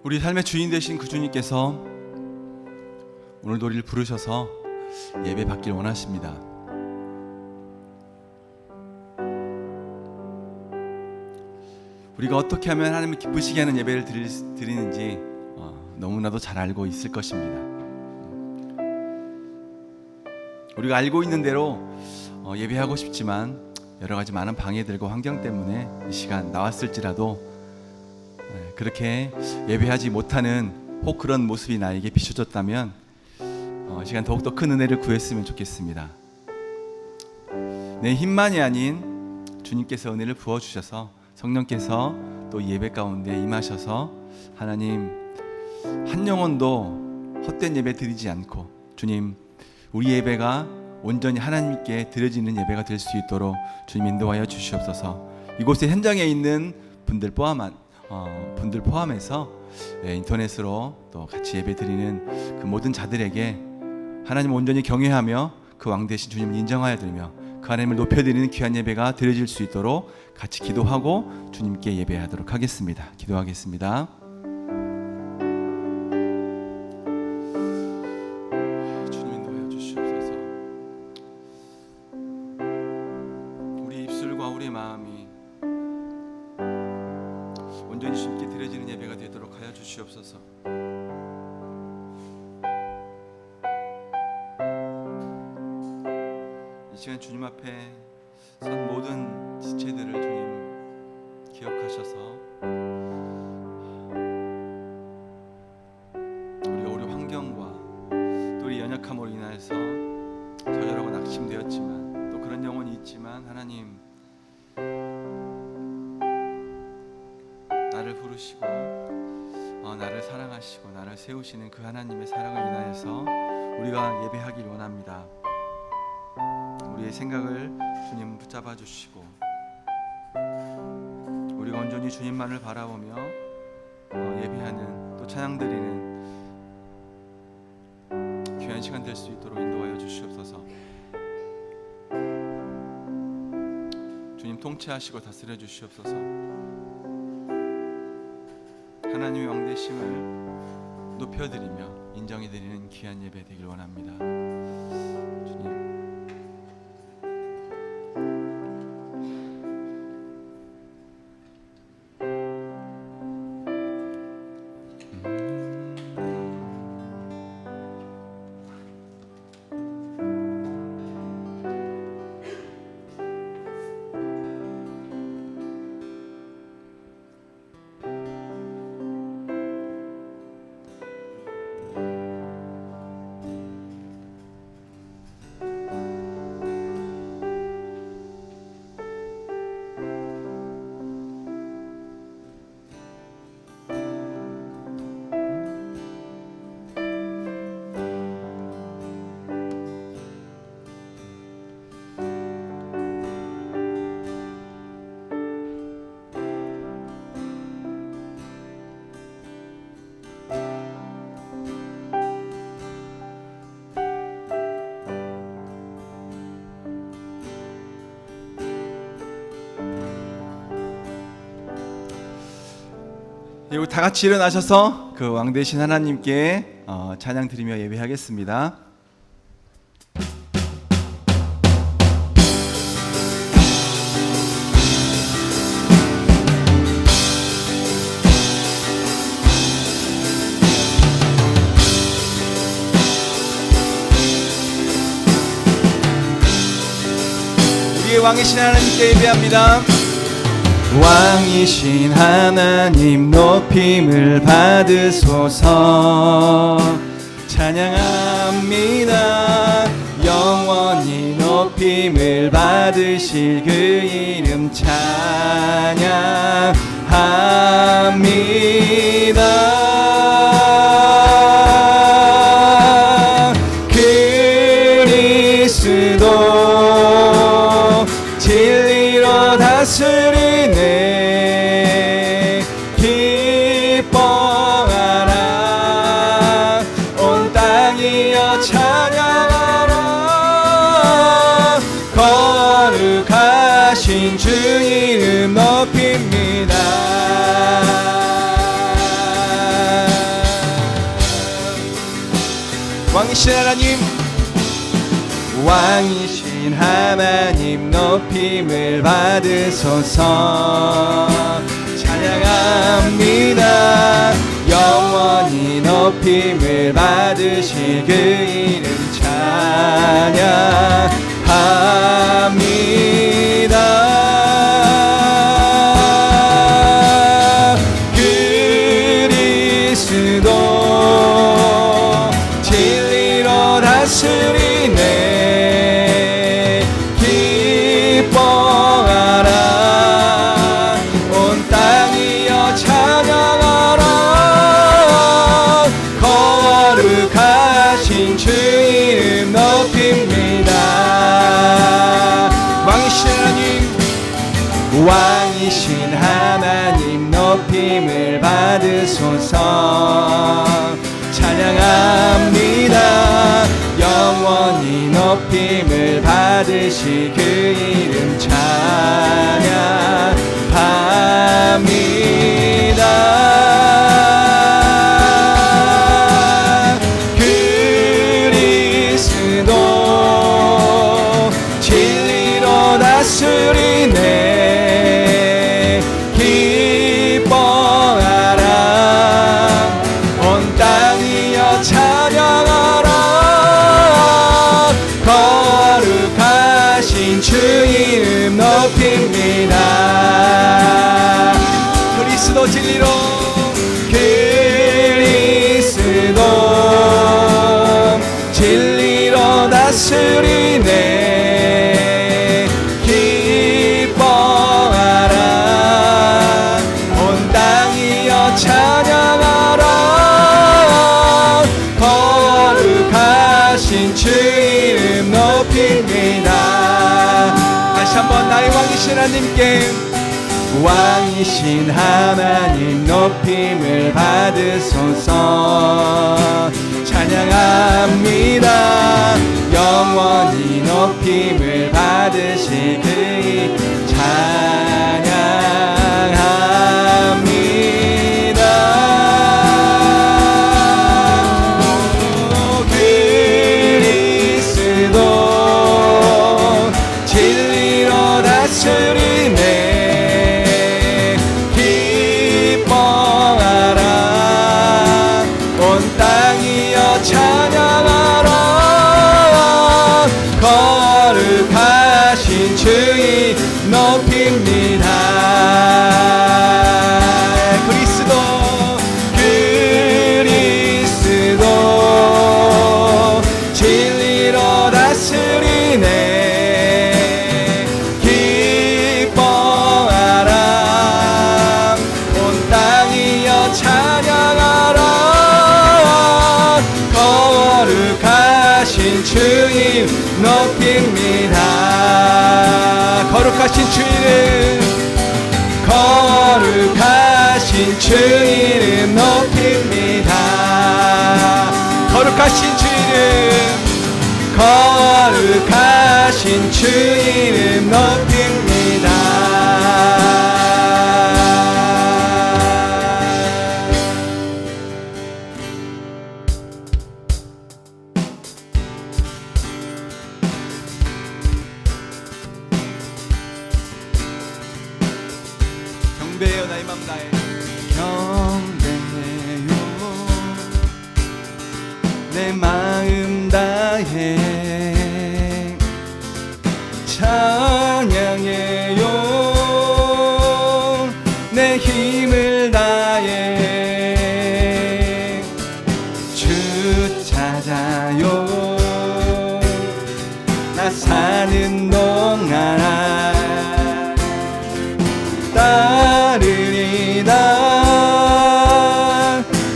우리 삶의 주인 되신 그 주님께서 오늘도 우리를 부르셔서 예배 받길 원하십니다. 우리가 어떻게 하면 하나님을 기쁘시게 하는 예배를 드리는지 너무나도 잘 알고 있을 것입니다. 우리가 알고 있는 대로 예배하고 싶지만 여러 가지 많은 방해들과 환경 때문에 이 시간 나왔을지라도 그렇게 예배하지 못하는 혹 그런 모습이 나에게 비춰졌다면 이 시간 더욱더 큰 은혜를 구했으면 좋겠습니다. 내 힘만이 아닌 주님께서 은혜를 부어주셔서 성령께서 또 예배 가운데 임하셔서 하나님 한 영혼도 헛된 예배 드리지 않고 주님 우리 예배가 온전히 하나님께 드려지는 예배가 될 수 있도록 주님 인도하여 주시옵소서. 이곳에 현장에 있는 분들 포함해서 인터넷으로 또 같이 예배 드리는 그 모든 자들에게 하나님 온전히 경외하며 그 왕 대신 주님을 인정하여 드리며 그 하나님을 높여드리는 귀한 예배가 드려질 수 있도록 같이 기도하고 주님께 예배하도록 하겠습니다. 기도하겠습니다. 주님 인도하여 주시옵소서. 우리 입술과 우리 마음이 온전히 주님께 드려지는 예배가 되도록 하여 주시옵소서. 이 시간 주님 앞에 선 모든 지체들을 주님 기억하셔서 우리가 우리 환경과 또 우리 연약함으로 인하여서 좌절하고 낙심되었지만 또 그런 영혼이 있지만 하나님 나를 부르시고 나를 사랑하시고 나를 세우시는 그 하나님의 사랑을 인하여서 우리가 예배하길 원합니다. 우리의 생각을 주님 붙잡아 주시고 우리가 온전히 주님만을 바라보며 예배하는 또 찬양 드리는 귀한 시간 될 수 있도록 인도하여 주시옵소서. 주님 통치하시고 다스려 주시옵소서. 하나님의 왕되심을 높여드리며 인정해드리는 귀한 예배 되길 원합니다. 주님 그리고 다 같이 일어나셔서 그 왕 되신 하나님께 찬양 드리며 예배하겠습니다. 우리의 왕이신 하나님께 예배합니다. 왕이신 하나님 높임을 받으소서. 찬양합니다. 영원히 높임을 받으실 그 이름 찬양합니다. 그리스도 진리로 다스리네. 기뻐하라 온 땅이여 찬양하라. 거룩하신 주 이름 높입니다. 왕이신 하나님, 왕이신 하나님 높임을 받으소서. 찬양합니다. 영원히 높임을 받으실 그 이름 찬양합니다. 그리스도 진리로 다스리네. 기뻐하라 온 땅이여 찬양하라. 거룩하신 주 이름 높입니다. 왕이신 하나님 높임을 받으소서. 찬양합니다. 영원히 높임을 받으실 그 이름 찬양합니다. 그리스도 진리로 다스리네. 주 이름 높입니다. 그리스도 진리로 다스리네. 기뻐하라 온 땅이여 찬양하라. 거룩하신 주 이름 높입니다. 다시 한번 나의 왕이신 하나님께, 왕이신 하나님 높임을 받으소서. 찬양합니다. 영원히 높임을 받으실 그 찬양합니다. 그리스도 진리로 다스리네. 기뻐하라 온 땅이여 찬양하라. 거룩하신 주의 높입니다. 그리스도 진리로 다스리네. 기뻐하라 온 땅이여 찬양하라. 거룩하신 주님 높입니다. 거룩하신 주님, 거룩하신 주님 높입니다. 거룩하신 주님, 거룩하신 주님 높입니다. 경배해요 나의 맘 나의 경배해요 내 마음 다해 찬양해요 내 힘을 다해 주 찾아요 나 사는 동안 따르리다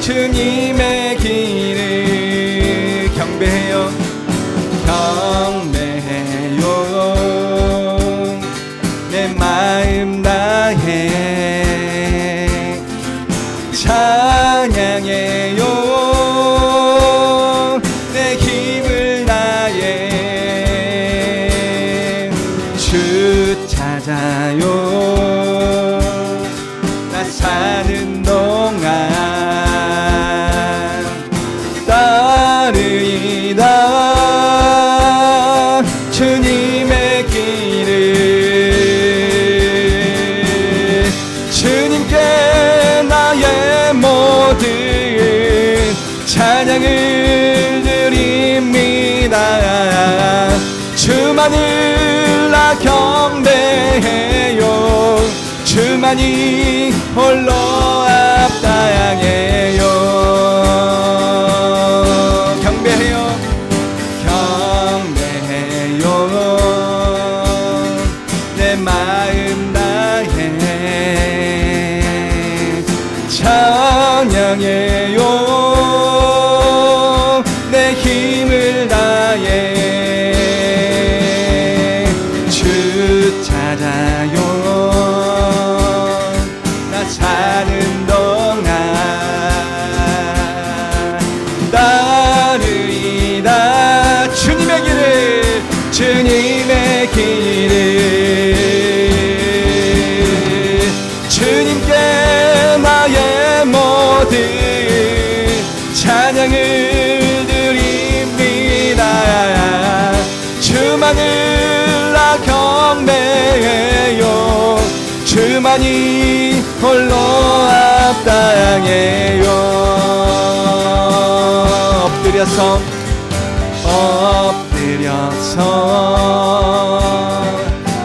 주님의 길을 경배해요 경배해요 내 마음 다해 찬양해요 내 힘을 다해 주 찾아요 사는 동안 따르리다 주만이 홀로 앞당해요. 경배해요, 경배해요. 내 마음 다해 찬양해요. 내 힘을 다해 주 찾아요. 나 사는 동안 따르이다. 주님의 길을, 주님의 길을. 주님께 나의 모든 찬양을 드립니다. 주만을 나 경배해요. 주만이 홀로 앞당해요. 엎드려서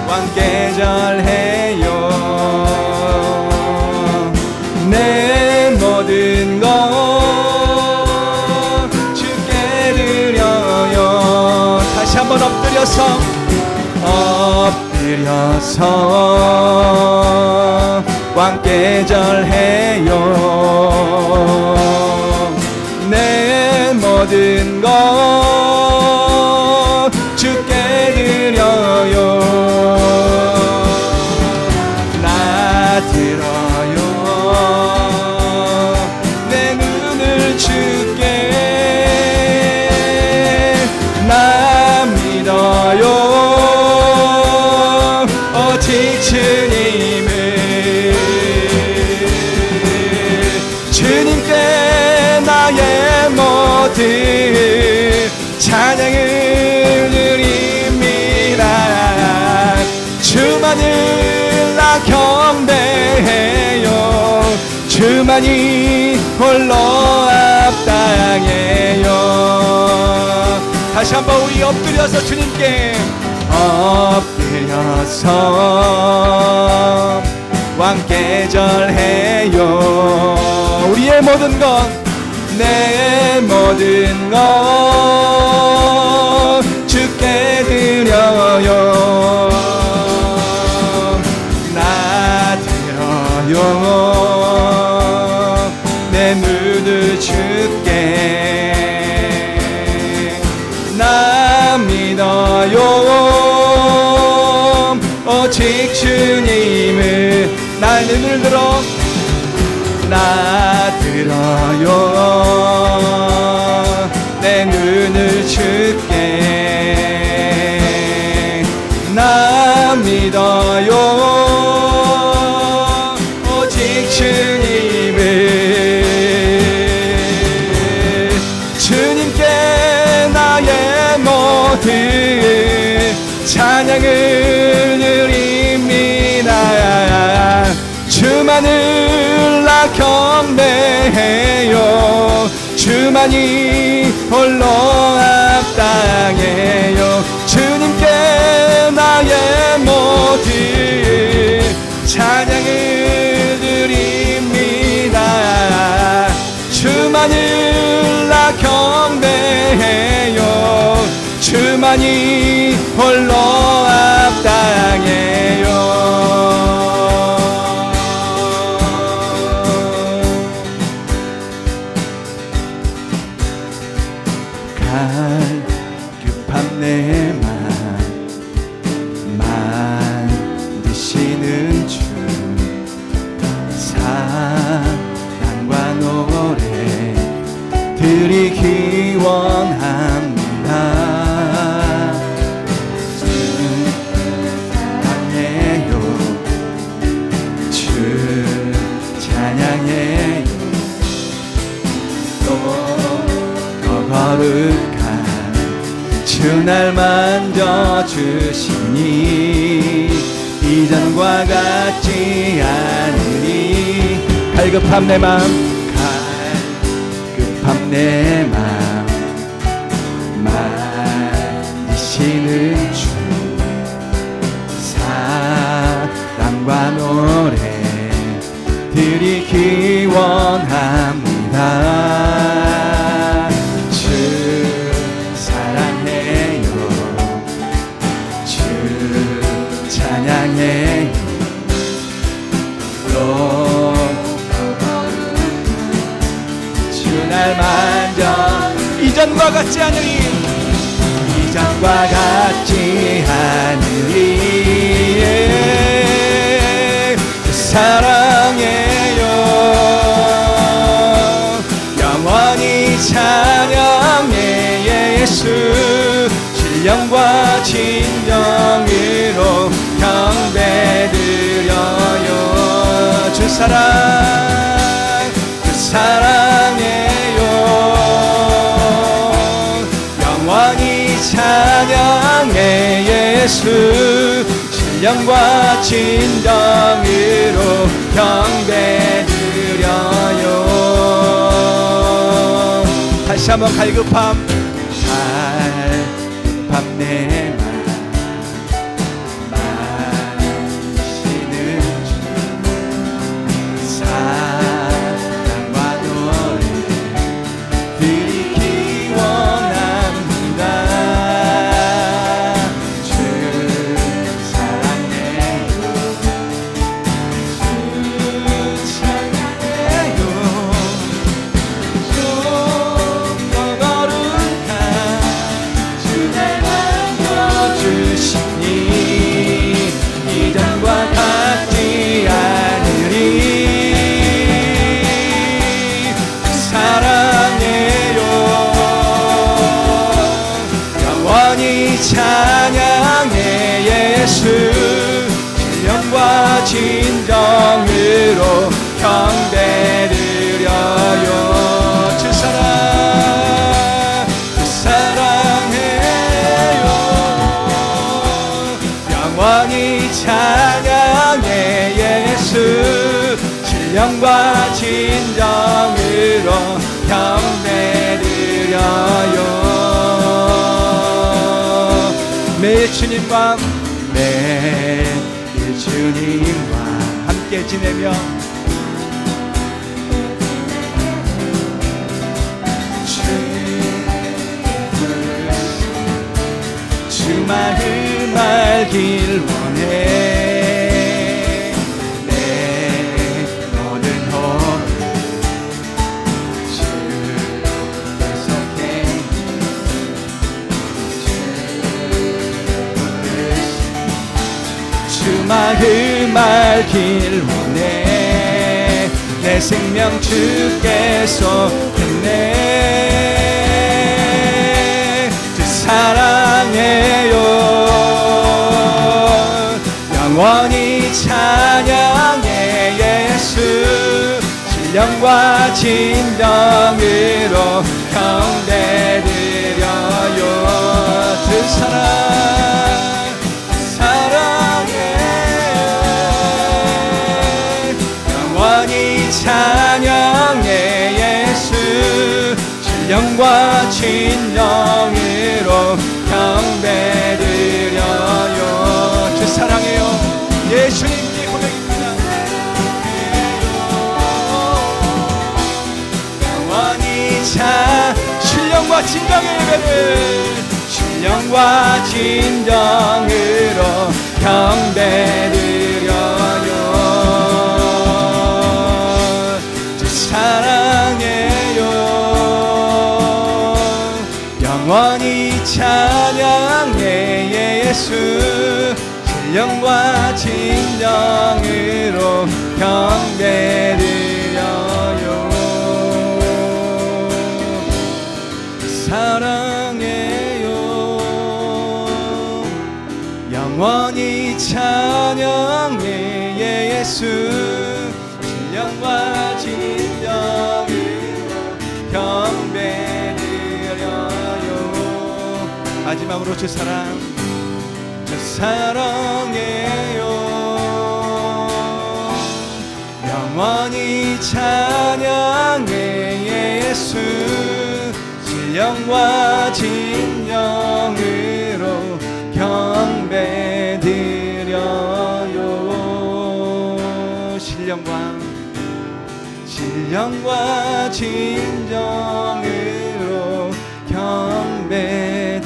왕께 절해요. 내 모든 것 주께 드려요. 다시 한번 엎드려서 왕께 절해요. 내 모든 것 주께 드려요. 나 들어요. 내 눈을 주께 나 믿어요. 오직 주님을. 주님께 나의 모든 찬양을 드립니다. 주만을 나 경배해요. 주만이 홀로 앞당해요. 다시 한번 우리 엎드려서 주님께 엎드려서 왕께 절해요. 우리의 모든 것, 내 모든 것 주께 드려요. 나 들어요. 내 눈을 주께 나 믿어요. 오직 주님을. 나 눈을 들어 나 들어요. 내 눈을 주께 나 믿어요. 오직 주님을. 주님께 나의 모든 찬양을 드립니다. 주만을 나 경배해요. 주만이 홀로 앞당해요. 주님께 나의 모든 찬양을 드립니다. 주만을 나 경배해요. 주만이 홀로 앞당해요. 급한 내 맘 만드시는 주 사랑과 노래 드리기 원합니다. 주 사랑해요. 주 찬양해요. 또 더 거룩한 주 날 만져주시니 이전과 같지 않으니. 갈급함 내 맘, 갈급함 내 맘 만지시는 주 사랑과 노 노래 드리기 원합니다. 주 사랑해요, 주 찬양해요. 주 날 만져 이전과 같지 않으리, 이전과 같지 않으리. 사랑해요, 영원히 찬양해. 예수 신령과 진정으로 경배드려요. 주 사랑, 주 사랑해요, 영원히 찬양해. 예수 신령과 진정으로 경배드려요. 다시 한번 갈급함, 갈급함 내 맘 마시는 주 사랑과 노래 드리기 원합니다. 주 사랑해요, 주 찬양해요. 좀 더 거룩한 주 날 만져주시니 이전과 같지 않으리. 사랑해요, 영원히 찬양해. 예수 신령과 진정으로 경배드려요. 주 사랑, 주 사랑해요, 영원히 찬양해. 예수 신령과 진정으로 경배드려요. 매일 주님과 매일 주님과 함께 지내며 주 마음 알길 원해. 내 모든 호흡 주 계속해. 주 마음 알길 원해. 내 생명 주께서 했네. 주 사랑해요, 영원히 찬양해. 예수 신령과 진정으로 경배드려요. 주 사랑, 사랑해요, 영원히 찬양해. 예수 신령과 진정으로 경배드려요. 주 사랑해요, 예수님께 고백입니다. 영원히 신령과 진정의 예배를, 신령과 진정으로 경배드려요. 주 사랑해요, 영원히 찬양해. 예수 신령과 진정으로 경배드려요. 사랑해요, 영원히 찬양해. 예수 신령과 진정으로 경배드려요. 마지막으로 주 사랑, 주 사랑해요, 영원히 찬양해. 예수 신령과 진정으로 경배드려요. 신령과 진정으로 경배드려요.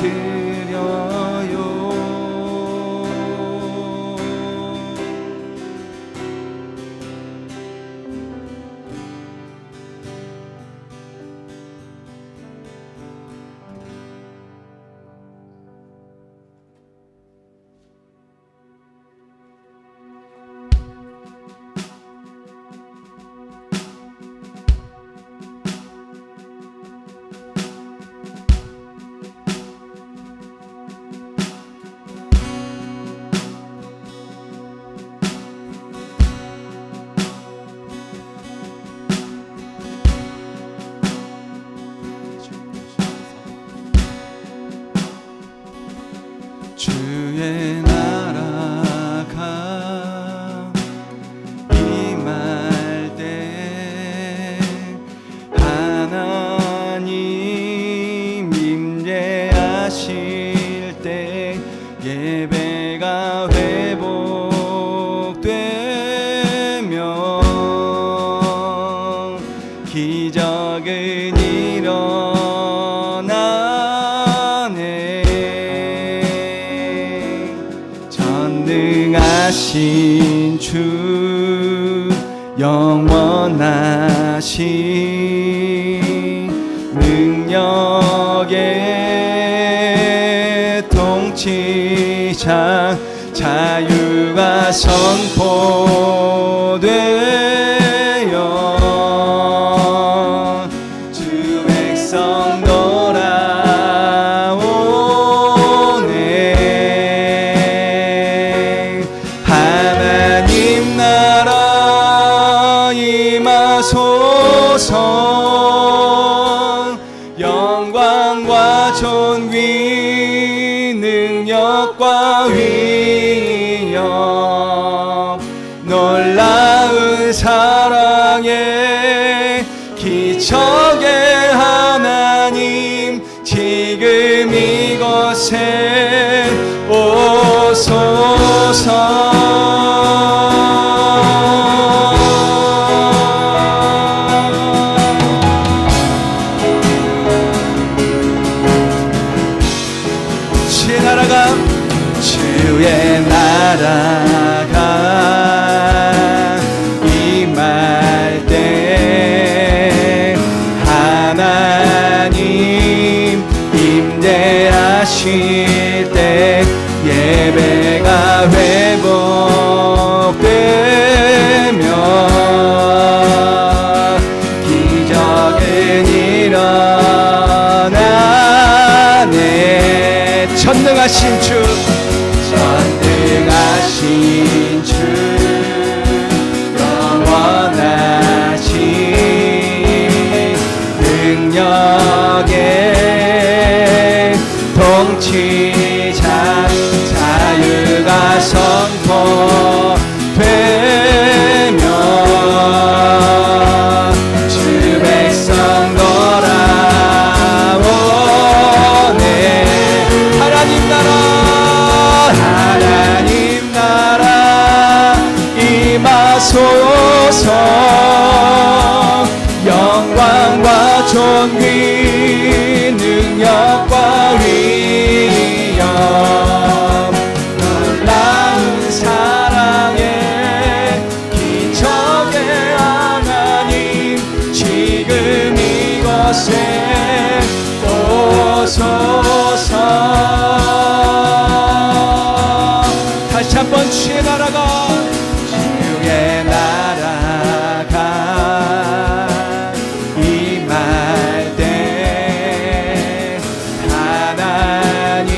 주의 나라가 임할 때 하나님 임재하실 때 예배가 회복되며 기적은 전능하신 주 영원하신 능력의 통치자 자유가 선포되어 주 백성 소서 영광과 존귀 능력과 위엄 놀라운 사랑의 기적의 하나님 지금 이곳에 오소서. 주의 나라가 임할 때 하나님 임재하실 때 예배가 회복되며 기적은 일어나네. 전능하신 주 전능하신 주 영원하신 능력의 통치자 자유가 선포되며 주 백성 돌아오네. 하나님 나라 임하소서. 영광과 존귀 능력과 위엄 놀라운 사랑의 기적의 하나님 지금 이곳에 오소서. 다시 한번 주의 나라가 임할 때 하나님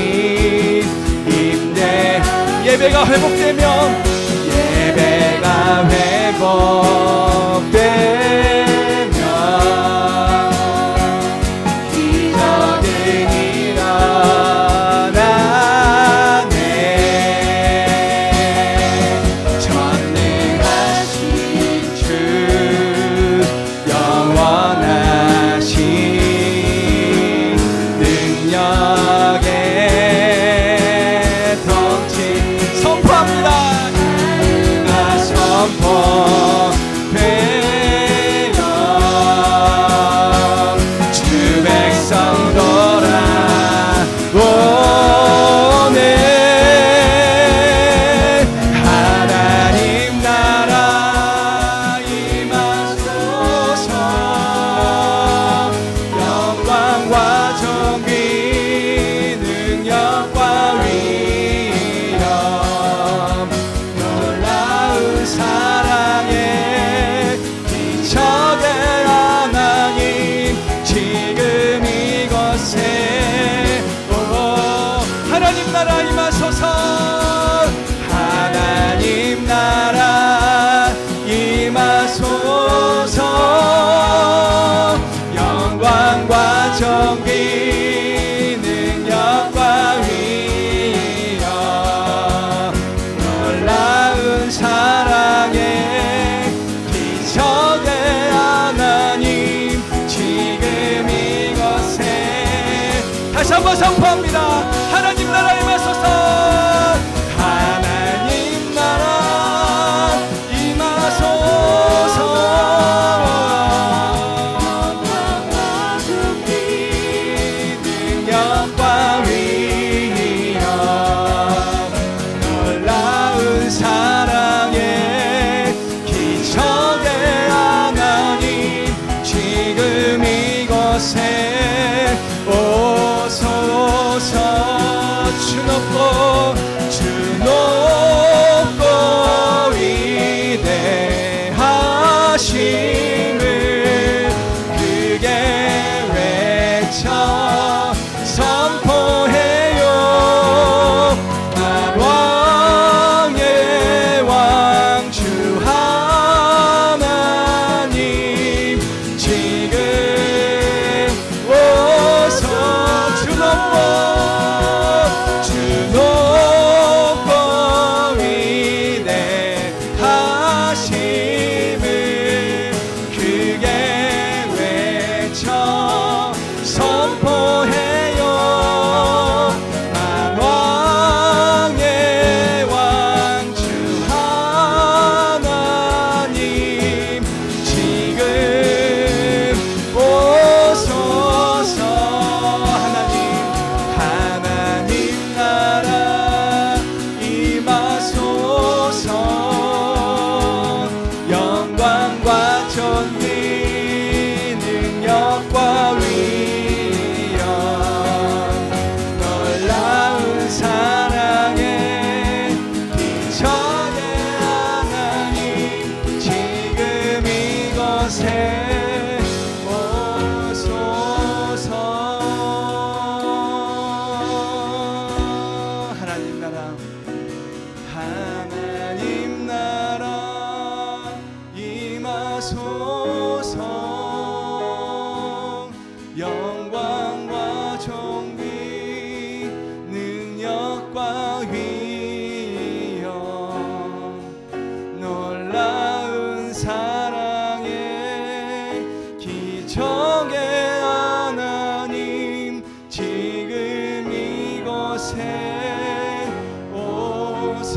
한번 선포합니다. 하나님 나라 임하소서. 하나님 나라 임하소서. 능력과 위엄 놀라운 사랑에 기적의 하나님 지금 이곳에 오소서. 주 높고 주 높고 위대하심을 크게 외쳐 선포해요. 만왕의 왕 주 하나님 지금 오소. 주 높고 주 높고 위대하심을 크게 외쳐 선포해요. 만왕의 왕 주 하나님 지금 오소서. 하나님 나라 임하소서. 영광과 존귀 능력과 위엄 놀라운 사랑에 기적의 하나님 지금 이곳에 오소서. 하나님 나라 하나님 나라 임하소서. 영광과 존귀 능력과 위엄 놀라운 사랑에 기적의 하나님 지금 이곳에 오소서.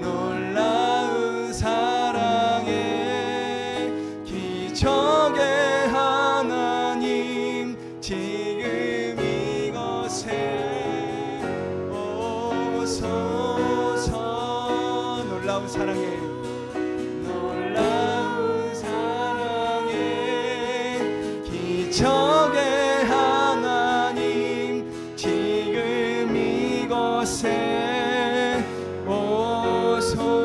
놀라운 사랑에 기적의 하나님 지금 이곳에 오소서. 놀라운 사랑에 기적의 하나님 지금 이곳에 오소서.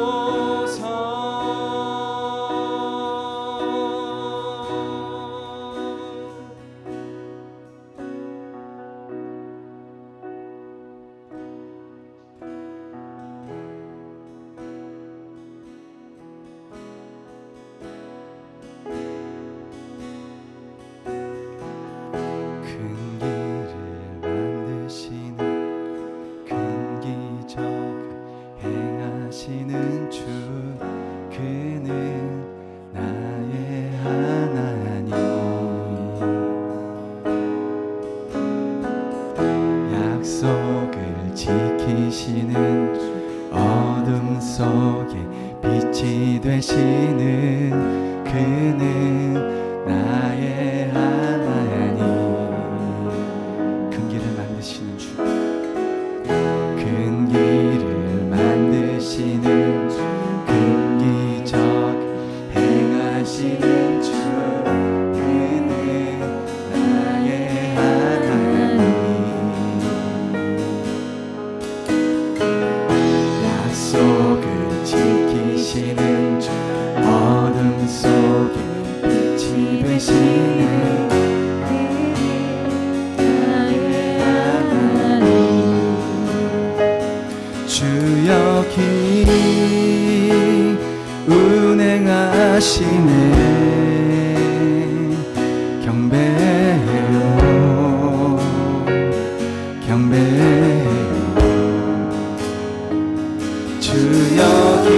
하시는 주 그는 나의 하나님. 약속을 지키시는 주 어둠 속에 빛이 되시는 그는 나의 하나님. 큰 길을 만드시는 주 큰 길을 만드시는 주 큰 기적 행하시는 주 그는 나의 하나님. 약속을 지키시는 주 어둠 속에 빛이 되시는 주여 기 운행하시네. 경배해요 경배해요. 주여 기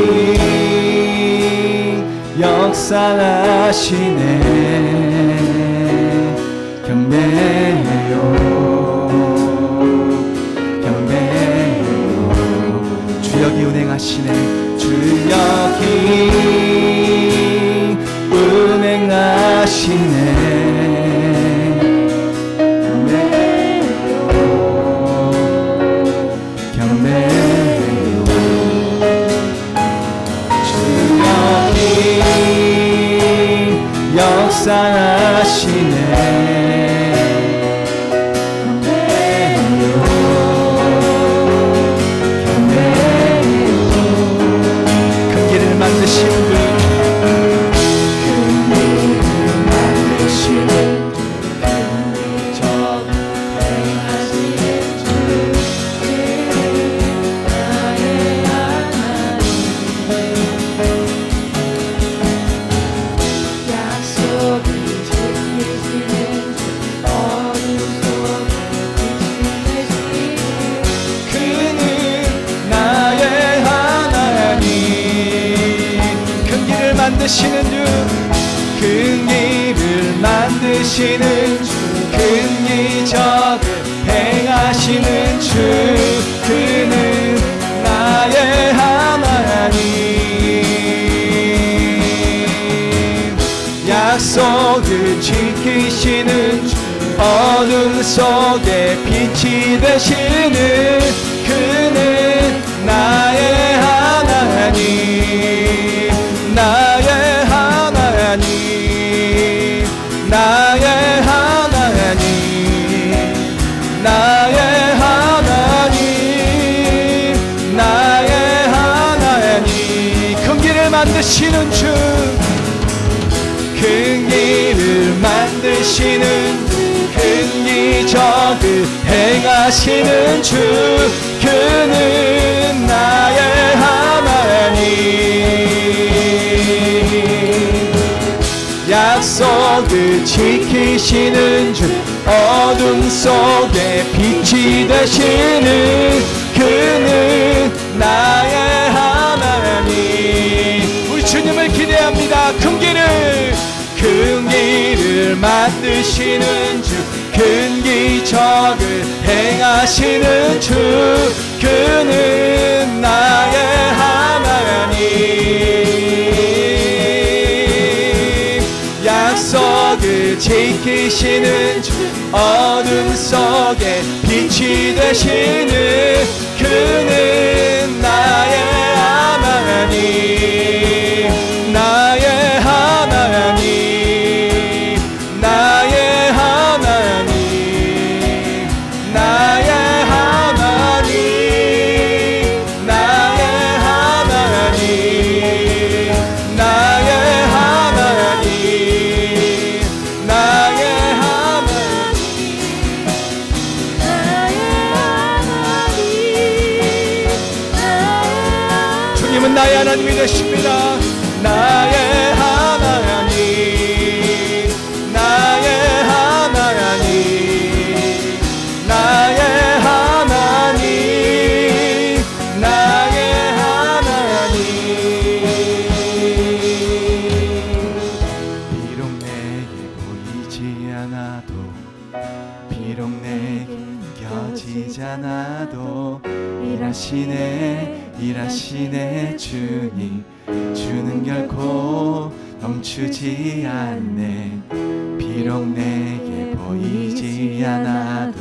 역사하시네. 경배해요 경배해요 주 여기 운행하시네 주 여기 운행하시네 경배해요 경배해요 주 여기 역사하시네 만드시는 주, 큰 일을 만드시는 주, 큰 기적을 행하시는 주, 그는 나의 하나님. 약속을 지키시는 주, 어둠 속에 빛이 되시는 그는 나의 하나님. 나의 하나님 나의 하나님 나의 하나님 나의 하나님 큰 길을 만드시는 주 큰 길을 만드시는 큰 기적을 행하시는 주 그는 나의 하나님 약속을 지키시는 주 어둠 속에 빛이 되시는 그는 나의 하나님 우리 주님을 기대합니다 큰 길을 만드시는 주 큰 기적을 행하시는 주 그는 나의 하나님 약속을 지키시는 주 어둠 속에 빛이 되시는 그는 나의 하나님 나의 하나님 나의 하나님 나의 하나님 나의 하나님 나의 하나님 나의 하나님 주님은 나의 하나님이 되십니다 나의 하나님 나의 하나님 나의 하나님 나의 하나님 비록 내게 보이지 않아도 비록 내게 느껴지지 않아도 일하시네 주님 주는 결코 멈추지 않네 비록 내게 보이지 않아도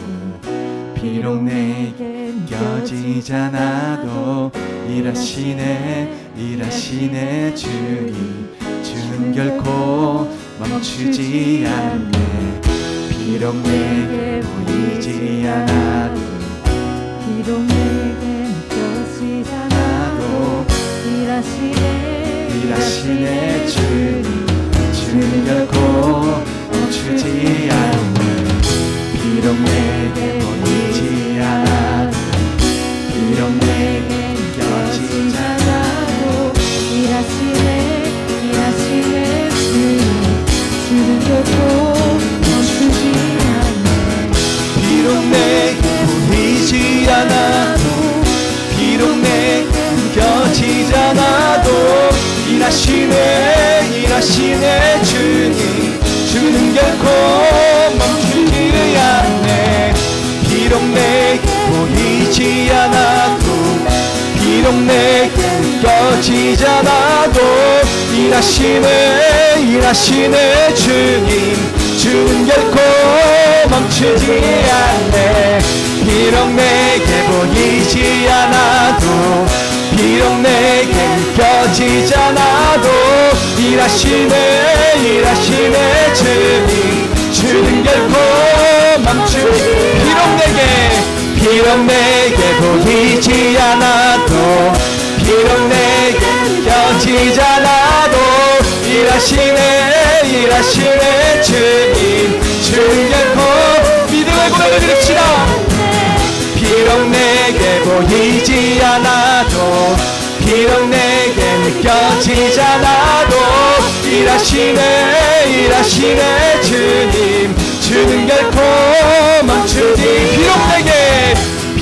비록 내게 느껴지지 않아도 일하시네 주님 주는 결코 멈추지 않네 비록 내게 보이지 않아도 비록 내게 느껴지지 않아도 일하시네 주는 결코 멈추지 않네 비록 내게 보이지 않아도 비록 내게 느껴지지 않아도 일하시네 주는 결코 멈추지 않네 비록 내게 보이지 않아도 비록 내게 느껴지지 않아도 일하시네 주님 주는 결코 멈추지 느껴지지 않아도 일하시네 주는 결코 멈추지 않네. 비록 내게 보이지 않아도 비록 내게 느껴지지 않아도 일하시네 주는 결코 멈추지. 비록 내게 보이지 않아도 비록 내게 느껴지지 않아도 일하시네 주는 결코 믿음의 고백을 드립시다. 비록 내게 보이지 않아도 비록 내게 느껴지지 않아도 일하시네 주는 결코 멈추지.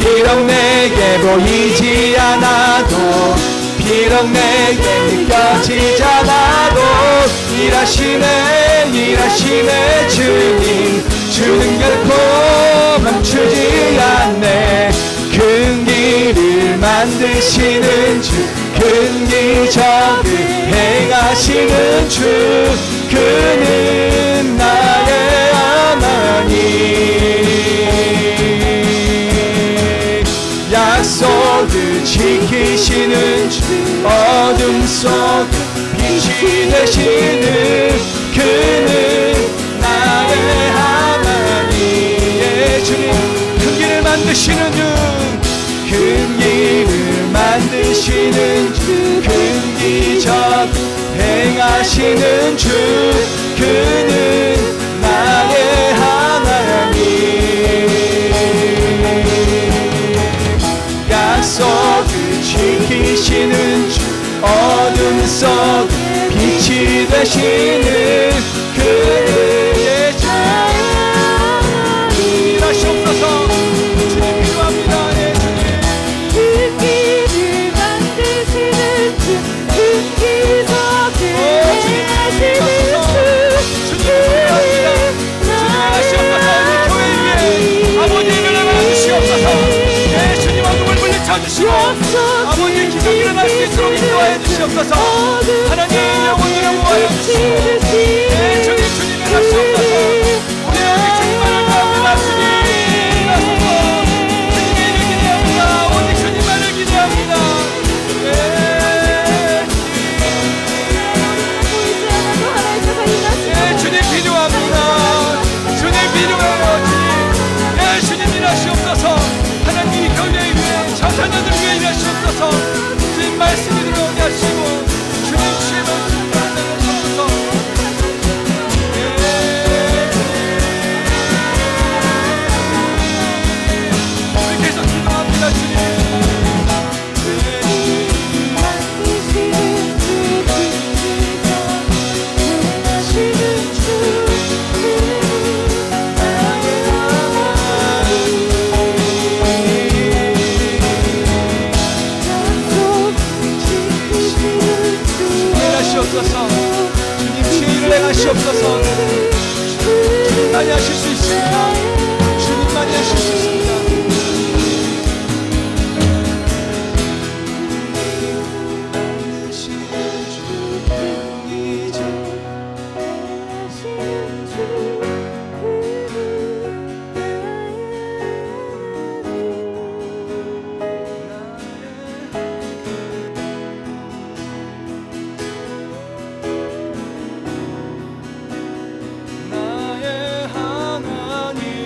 비록 내게 보이지 않아도 비록 내게 느껴지지 않아도 일하시네 주는 결코 멈추지 않네. 큰 길을 만드시는 주, 큰 기적을 행하시는 주, 그는 나의 하나님. 약속을 지키시는 주, 어둠 속 빛이 되시는 그는 나의 하나님. 주님, 큰 길을 만드시는 주, 큰 길을 만드시는 주, 큰 기적 행하시는 주, 그는 나의 하나님. 약속을 지키시는 주, 어둠 속 빛이 되시는 그의 주. 일하시옵소서. 주님 필요합니다. 네, 주님. 큰 길을 만드시는 주, 큰 기적을 행하시는 주, 주님 필요합니다. 주님 일하시옵소서. 우리 교회 위에 아버지의 은혜를 주시옵소서. 네, 주님 어둠을 물리쳐 주시고 아버지의 기적이 일어날 수 있도록 인도하여 주시옵소서. 하나님 영혼들을 모아여 주시고 네, 주님 일하시옵소서. 우리 여기 주님만을 기대합니다. 주님 일하소서. 주님의 일을 기대합니다. 오직 주님만을 기대합니다. 네, 주님 필요합니다. 주님 필요해요. 주님. 네, 주님 일하시옵소서. 하나님 이 교회 위에 전사자들 위해 일하시옵소서. 주님 말씀이 들어오게 하시고 주님 주의 말씀을 받아주시옵소서. 우리 계속 기도합니다. 주님. 일하시옵소서. 주님 치유를 행하시옵소서. 주님만이 하실 수 있습니다. 주님만이 하실 수 있습니다. 나의 하나님.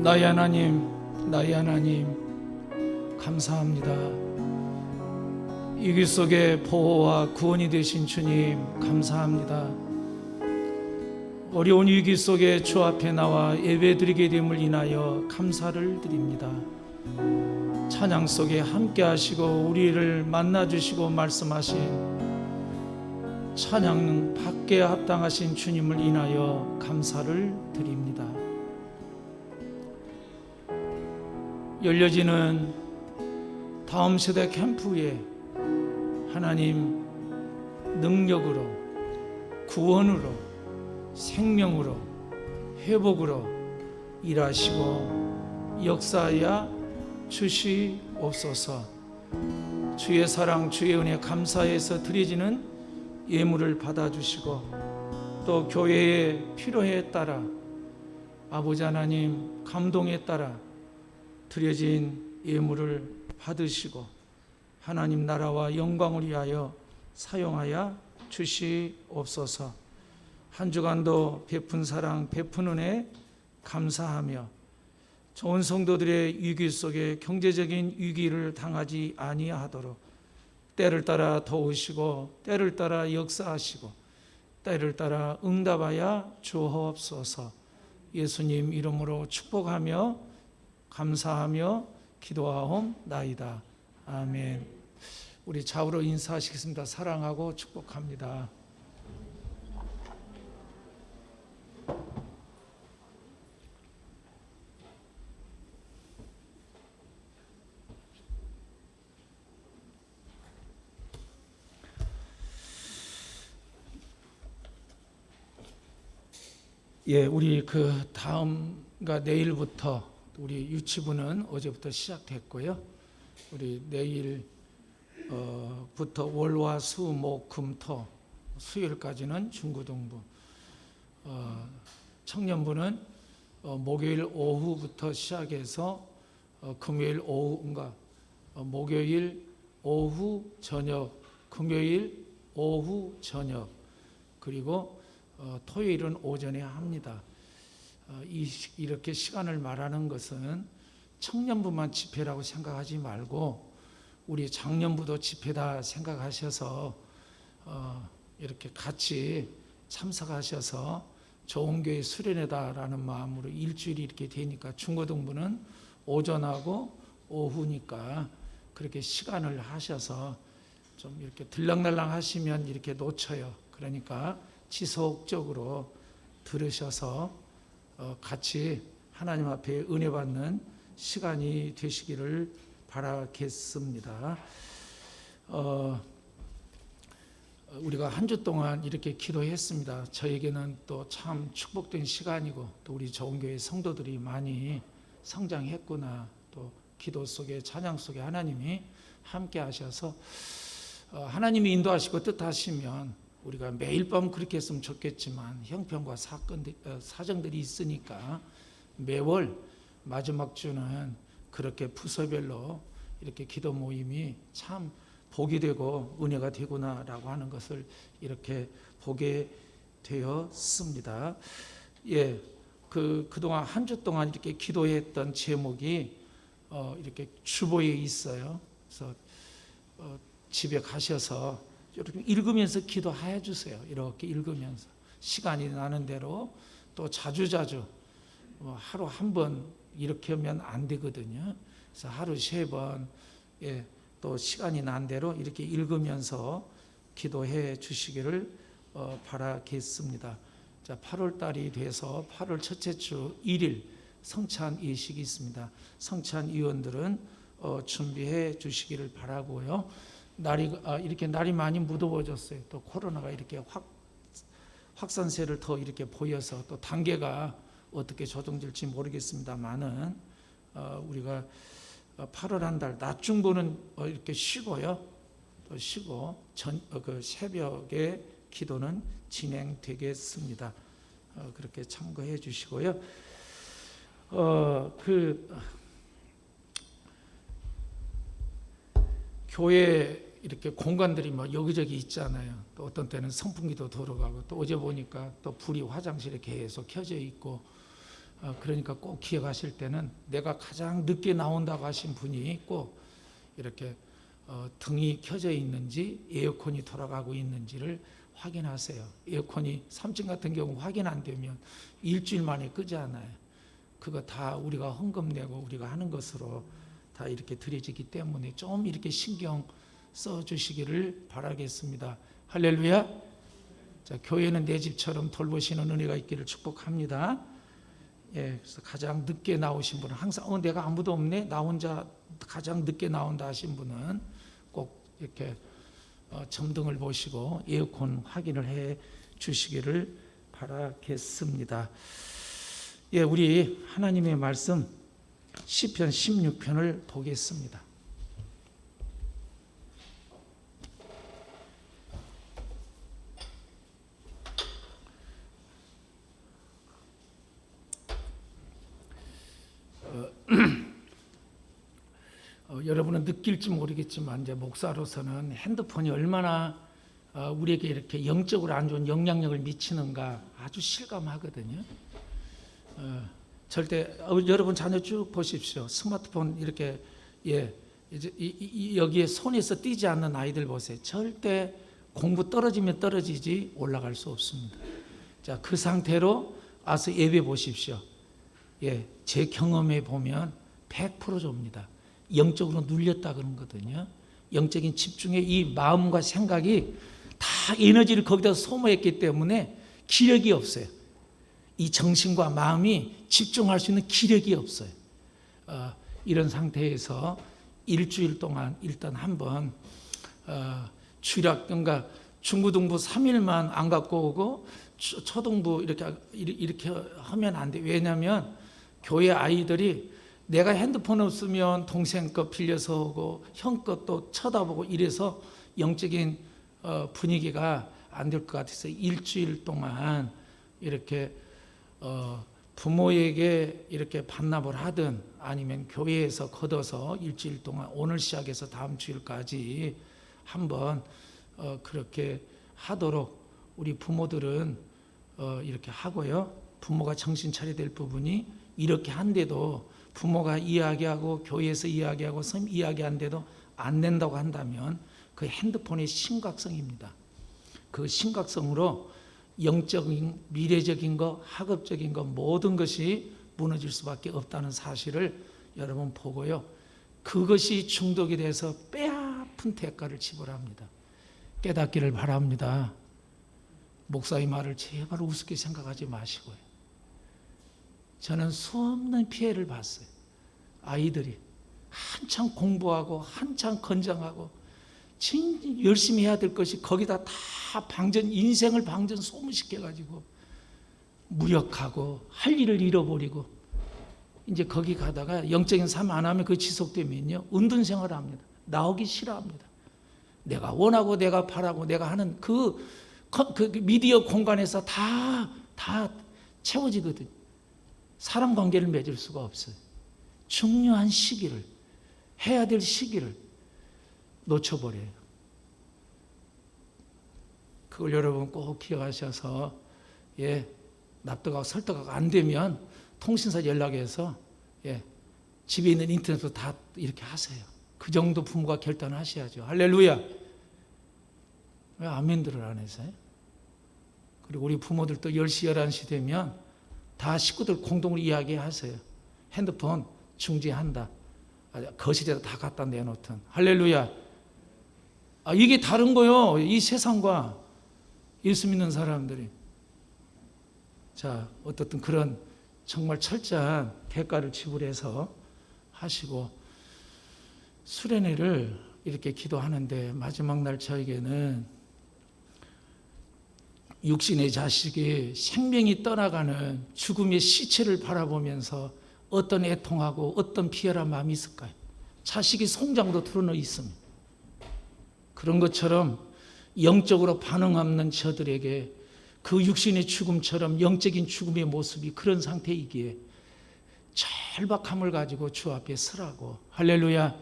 나의 하나님, 나의 하나님, 감사합니다. 이 길 속에 보호와 구원이 되신 주님, 감사합니다. 어려운 위기 속에 주 앞에 나와 예배드리게 됨을 인하여 감사를 드립니다. 찬양 속에 함께 하시고 우리를 만나주시고 말씀하신 찬양 받게 합당하신 주님을 인하여 감사를 드립니다. 열려지는 다음 세대 캠프에 하나님 능력으로, 구원으로, 생명으로, 회복으로 일하시고 역사하여 주시옵소서. 주의 사랑, 주의 은혜 감사해서 드려지는 예물을 받아주시고 또 교회의 필요에 따라 아버지 하나님 감동에 따라 드려진 예물을 받으시고 하나님 나라와 영광을 위하여 사용하여 주시옵소서. 한 주간도 베푼 사랑, 베푼 은혜 감사하며 좋은 성도들의 위기 속에 경제적인 위기를 당하지 아니하도록 때를 따라 도우시고 때를 따라 역사하시고 때를 따라 응답하여 주옵소서. 예수님 이름으로 축복하며 감사하며 기도하옵나이다. 아멘. 우리 좌우로 인사하시겠습니다. 사랑하고 축복합니다. 예, 우리 그 다음, 그러니까 내일부터 우리 유치부는 어제부터 시작됐고요. 우리 내일부터 월화 수 목 금 토 수요일까지는 중고등부, 청년부는 목요일 오후부터 시작해서 금요일 오후, 그러니까 목요일 오후 저녁, 금요일 오후 저녁, 그리고 토요일은 오전에 합니다. 이렇게 시간을 말하는 것은 청년부만 집회라고 생각하지 말고 우리 장년부도 집회다 생각하셔서 이렇게 같이 참석하셔서 좋은 교회 수련회다라는 마음으로 일주일이 이렇게 되니까 중고등부는 오전하고 오후니까 그렇게 시간을 하셔서 좀 이렇게 들락날락 하시면 이렇게 놓쳐요. 그러니까 지속적으로 들으셔서 같이 하나님 앞에 은혜 받는 시간이 되시기를 바라겠습니다. 우리가 한 주 동안 이렇게 기도했습니다. 저에게는 또 참 축복된 시간이고 또 우리 좋은교회 성도들이 많이 성장했구나, 또 기도 속에 찬양 속에 하나님이 함께 하셔서 하나님이 인도하시고 뜻하시면 우리가 매일 밤 그렇게 했으면 좋겠지만 형편과 사정들이 있으니까 매월 마지막 주는 그렇게 부서별로 이렇게 기도 모임이 참 복이 되고 은혜가 되구나라고 하는 것을 이렇게 보게 되었습니다. 예, 그동안 한 주 동안 이렇게 기도했던 제목이 이렇게 주보에 있어요. 그래서 집에 가셔서 이렇게 읽으면서 기도해 주세요. 이렇게 읽으면서 시간이 나는 대로 또 자주자주 하루 한 번 이렇게 하면 안 되거든요. 그래서 하루 3번 또 시간이 난 대로 이렇게 읽으면서 기도해 주시기를 바라겠습니다. 자, 8월 달이 돼서 8월 첫째 주 1일 성찬 예식이 있습니다. 성찬 위원들은 준비해 주시기를 바라고요. 이렇게 날이 많이 무더워졌어요. 또 코로나가 이렇게 확산세를 더 이렇게 보여서 또 단계가 어떻게 조정될지 모르겠습니다만은 우리가 8월 한 달 낮 중보는 이렇게 쉬고요. 또 쉬고 그 새벽에 기도는 진행되겠습니다. 그렇게 참고해 주시고요. 교회 이렇게 공간들이 뭐 여기저기 있잖아요. 또 어떤 때는 선풍기도 돌아가고 또 어제 보니까 또 불이 화장실에 계속 켜져 있고 그러니까 꼭 기억하실 때는 내가 가장 늦게 나온다고 하신 분이 꼭 이렇게 등이 켜져 있는지 에어컨이 돌아가고 있는지를 확인하세요. 에어컨이 3층 같은 경우 확인 안 되면 일주일 만에 끄잖아요. 그거 다 우리가 헌금 내고 우리가 하는 것으로 다 이렇게 드려지기 때문에 좀 이렇게 신경 써 주시기를 바라겠습니다. 할렐루야. 자, 교회는 내 집처럼 돌보시는 은혜가 있기를 축복합니다. 예, 그래서 가장 늦게 나오신 분은 항상 내가 아무도 없네, 나 혼자 가장 늦게 나온다 하신 분은 꼭 이렇게 점등을 보시고 에어컨 확인을 해 주시기를 바라겠습니다. 예, 우리 하나님의 말씀 시편 16편을 보겠습니다. 여러분은 느낄지 모르겠지만 이제 목사로서는 핸드폰이 얼마나 우리에게 이렇게 영적으로 안 좋은 영향력을 미치는가 아주 실감하거든요. 절대 여러분 자녀 쭉 보십시오. 스마트폰 이렇게 이제 여기에 손에서 띄지 않는 아이들 보세요. 절대 공부 떨어지면 떨어지지 올라갈 수 없습니다. 자, 그 상태로 와서 예배 보십시오. 예, 제 경험에 보면 100% 줍니다. 영적으로 눌렸다 그런 거거든요. 영적인 집중의 이 마음과 생각이 다 에너지를 거기다 소모했기 때문에 기력이 없어요. 이 정신과 마음이 집중할 수 있는 기력이 없어요. 이런 상태에서 일주일 동안 일단 한번 주일학 그러니까 중고등부 3일만 안 갖고 오고 초등부 이렇게 하면 안 돼. 왜냐하면 교회 아이들이 내가 핸드폰 없으면 동생 거 빌려서 오고 형 것도 쳐다보고 이래서 영적인 분위기가 안 될 것 같아서 일주일 동안 이렇게 부모에게 이렇게 반납을 하든 아니면 교회에서 걷어서 일주일 동안 오늘 시작해서 다음 주일까지 한번 그렇게 하도록 우리 부모들은 이렇게 하고요. 부모가 정신 차려야 될 부분이 이렇게 한데도 부모가 이야기하고 교회에서 이야기하고 선생님 이야기한데도 안 된다고 한다면 그 핸드폰의 심각성입니다. 그 심각성으로 영적인 미래적인 거 학업적인 거 모든 것이 무너질 수밖에 없다는 사실을 여러분 보고요. 그것이 중독이 돼서 뼈아픈 대가를 지불합니다. 깨닫기를 바랍니다. 목사의 말을 제발 우습게 생각하지 마시고요. 저는 수없는 피해를 봤어요. 아이들이 한창 공부하고 한창 건장하고 열심히 해야 될 것이 거기다 다 인생을 방전 소모시켜가지고 무력하고 할 일을 잃어버리고 이제 거기 가다가 영적인 삶 안 하면 그 지속되면요 은둔 생활을 합니다. 나오기 싫어합니다. 내가 원하고 내가 바라고 내가 하는 그 미디어 공간에서 다 채워지거든요. 사람 관계를 맺을 수가 없어요. 중요한 시기를 해야 될 시기를 놓쳐버려요. 그걸 여러분 꼭 기억하셔서 납득하고 설득하고 안 되면 통신사 연락해서 집에 있는 인터넷도 다 이렇게 하세요. 그 정도 부모가 결단하셔야죠. 할렐루야. 왜 아멘들을 안 해서요? 그리고 우리 부모들도 10시 11시 되면 다 식구들 공동으로 이야기하세요. 핸드폰 중지한다. 거실에다 다 갖다 내놓든. 할렐루야. 이게 다른 거요. 이 세상과 예수 믿는 사람들이. 자, 어떻든 그런 정말 철저한 대가를 지불해서 하시고 수련회를 이렇게 기도하는데 마지막 날 저에게는 육신의 자식이 생명이 떠나가는 죽음의 시체를 바라보면서 어떤 애통하고 어떤 비열한 마음이 있을까요? 자식이 송장도 드러나 있습니다. 그런 것처럼 영적으로 반응 없는 저들에게 그 육신의 죽음처럼 영적인 죽음의 모습이 그런 상태이기에 절박함을 가지고 주 앞에 서라고. 할렐루야.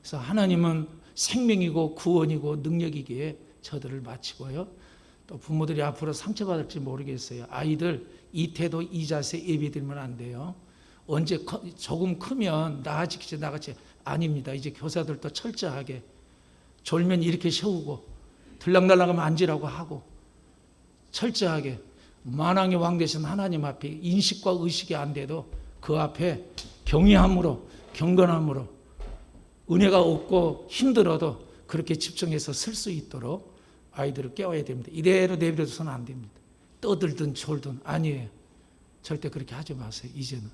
그래서 하나님은 생명이고 구원이고 능력이기에 저들을 바치고요. 또 부모들이 앞으로 상처받을지 모르겠어요. 아이들 이 태도 이 자세 예배드리면 안 돼요. 언제 조금 크면 나아지겠지 나같이 아닙니다. 이제 교사들도 철저하게 졸면 이렇게 세우고 들락날락하면 앉으라고 하고 철저하게 만왕의 왕 되신 하나님 앞에 인식과 의식이 안 돼도 그 앞에 경외함으로 경건함으로 은혜가 없고 힘들어도 그렇게 집중해서 쓸 수 있도록 아이들을 깨워야 됩니다. 이대로 내버려둬서는 안 됩니다. 떠들든 졸든 아니에요. 절대 그렇게 하지 마세요. 이제는.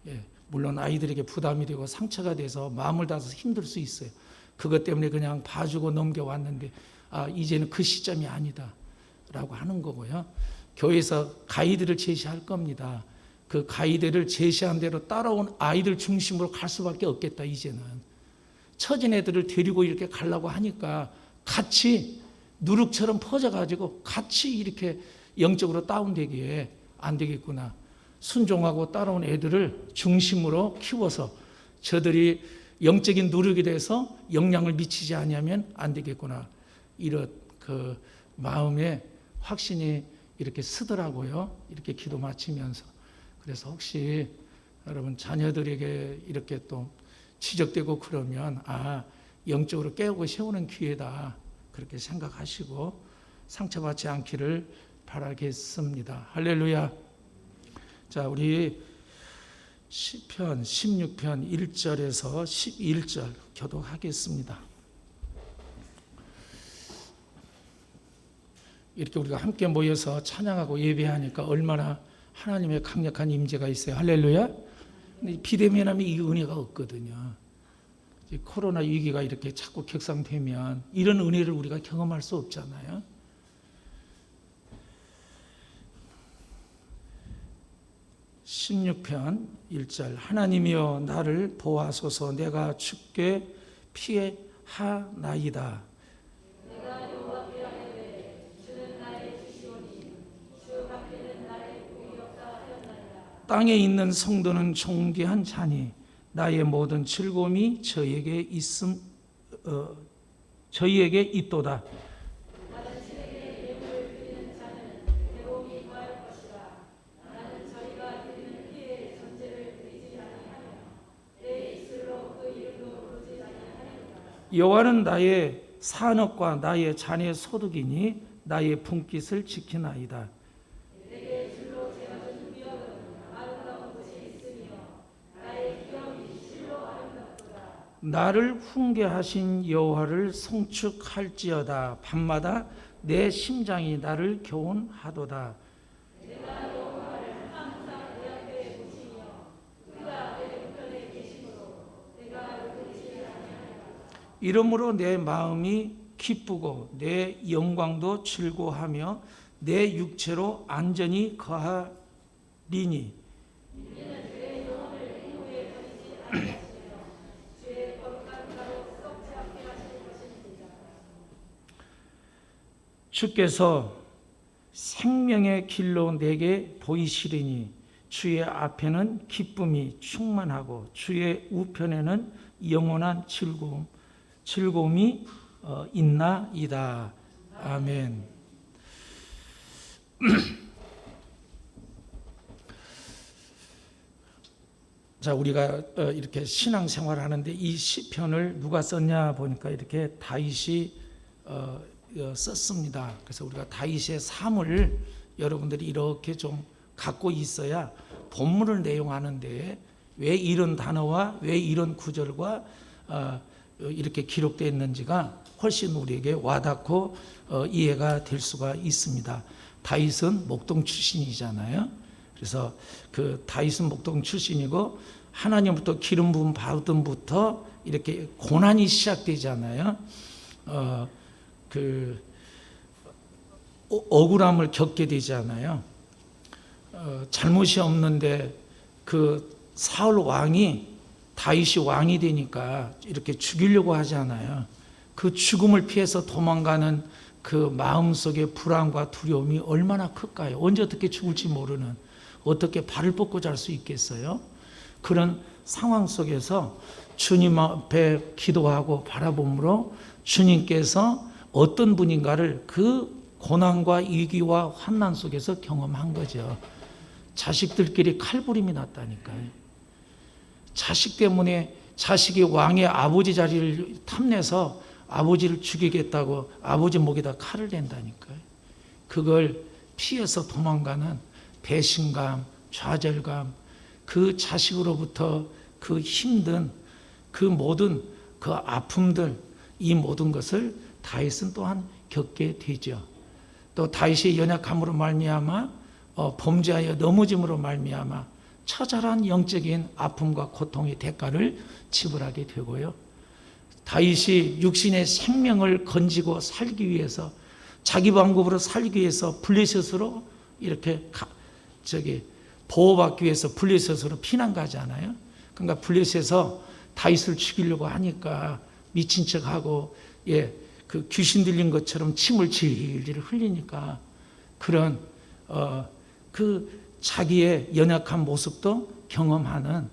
예, 물론 아이들에게 부담이 되고 상처가 돼서 마음을 닫아서 힘들 수 있어요. 그것 때문에 그냥 봐주고 넘겨왔는데 이제는 그 시점이 아니다 라고 하는 거고요. 교회에서 가이드를 제시할 겁니다. 그 가이드를 제시한 대로 따라온 아이들 중심으로 갈 수밖에 없겠다. 이제는 처진 애들을 데리고 이렇게 가려고 하니까 같이 누룩처럼 퍼져가지고 같이 이렇게 영적으로 다운되기에 안 되겠구나. 순종하고 따라온 애들을 중심으로 키워서 저들이 영적인 누룩이 돼서 영향을 미치지 않으면 안 되겠구나. 이런 그 마음에 확신이 이렇게 쓰더라고요. 이렇게 기도 마치면서. 그래서 혹시 여러분 자녀들에게 이렇게 또 지적되고 그러면 영적으로 깨우고 세우는 기회다. 그렇게 생각하시고 상처받지 않기를 바라겠습니다. 할렐루야. 자, 우리 시편 16편 1절에서 11절 교독하겠습니다. 이렇게 우리가 함께 모여서 찬양하고 예배하니까 얼마나 하나님의 강력한 임재가 있어요. 할렐루야. 근데 비대면하면 이 은혜가 없거든요. 코로나 위기가 이렇게 자꾸 격상되면 이런 은혜를 우리가 경험할 수 없잖아요. (16편 1절) 하나님이여 나를 보아소서. 내가 주께 피하나이다. 땅에 있는 성도는 존귀한 자니 나의 모든 즐거움이 저희에게 있도다. 여호와는 나의 산업과 나의 잔의 소득이니 나의 분깃을 지키나이다. 나를 훈계하신 여호와를 송축할지어다. 밤마다 내 심장이 나를 교훈하도다. 이러므로 내 마음이 기쁘고 내 영광도 즐거워하며 내 육체로 안전히 거하리니 주께서 생명의 길로 내게 보이시리니 주의 앞에는 기쁨이 충만하고 주의 우편에는 영원한 즐거움이 있나이다. 아멘. 자, 우리가 이렇게 신앙생활을 하는데 이 시편을 누가 썼냐 보니까 이렇게 다윗이 썼습니다. 그래서 우리가 다윗의 삶을 여러분들이 이렇게 좀 갖고 있어야 본문을 내용하는데 왜 이런 단어와 왜 이런 구절과 이렇게 기록되어 있는지가 훨씬 우리에게 와닿고 이해가 될 수가 있습니다. 다윗은 목동 출신이잖아요. 그래서 그 다윗은 목동 출신이고 하나님부터 기름 부음 받음부터 이렇게 고난이 시작되잖아요. 그 억울함을 겪게 되잖아요. 잘못이 없는데 그 사울 왕이 다윗이 왕이 되니까 이렇게 죽이려고 하잖아요. 그 죽음을 피해서 도망가는 그 마음속의 불안과 두려움이 얼마나 클까요? 언제 어떻게 죽을지 모르는, 어떻게 발을 뻗고 잘 수 있겠어요? 그런 상황 속에서 주님 앞에 기도하고 바라봄으로 주님께서 어떤 분인가를 그 고난과 위기와 환난 속에서 경험한 거죠. 자식들끼리 칼부림이 났다니까요. 자식 때문에 자식이 왕의 아버지 자리를 탐내서 아버지를 죽이겠다고 아버지 목에다 칼을 댄다니까요. 그걸 피해서 도망가는 배신감, 좌절감, 그 자식으로부터 그 힘든 그 모든 그 아픔들, 이 모든 것을 다윗은 또한 겪게 되죠. 또 다윗의 연약함으로 말미암아 범죄하여 넘어짐으로 말미암아 처절한 영적인 아픔과 고통의 대가를 지불하게 되고요. 다윗이 육신의 생명을 건지고 살기 위해서 자기 방법으로 살기 위해서 블레셋으로 이렇게 보호받기 위해서 블레셋으로 피난 가잖아요. 그러니까 블레셋에서 다윗을 죽이려고 하니까 미친 척하고 그 귀신 들린 것처럼 침을 질질 흘리니까 그런 그 자기의 연약한 모습도 경험하는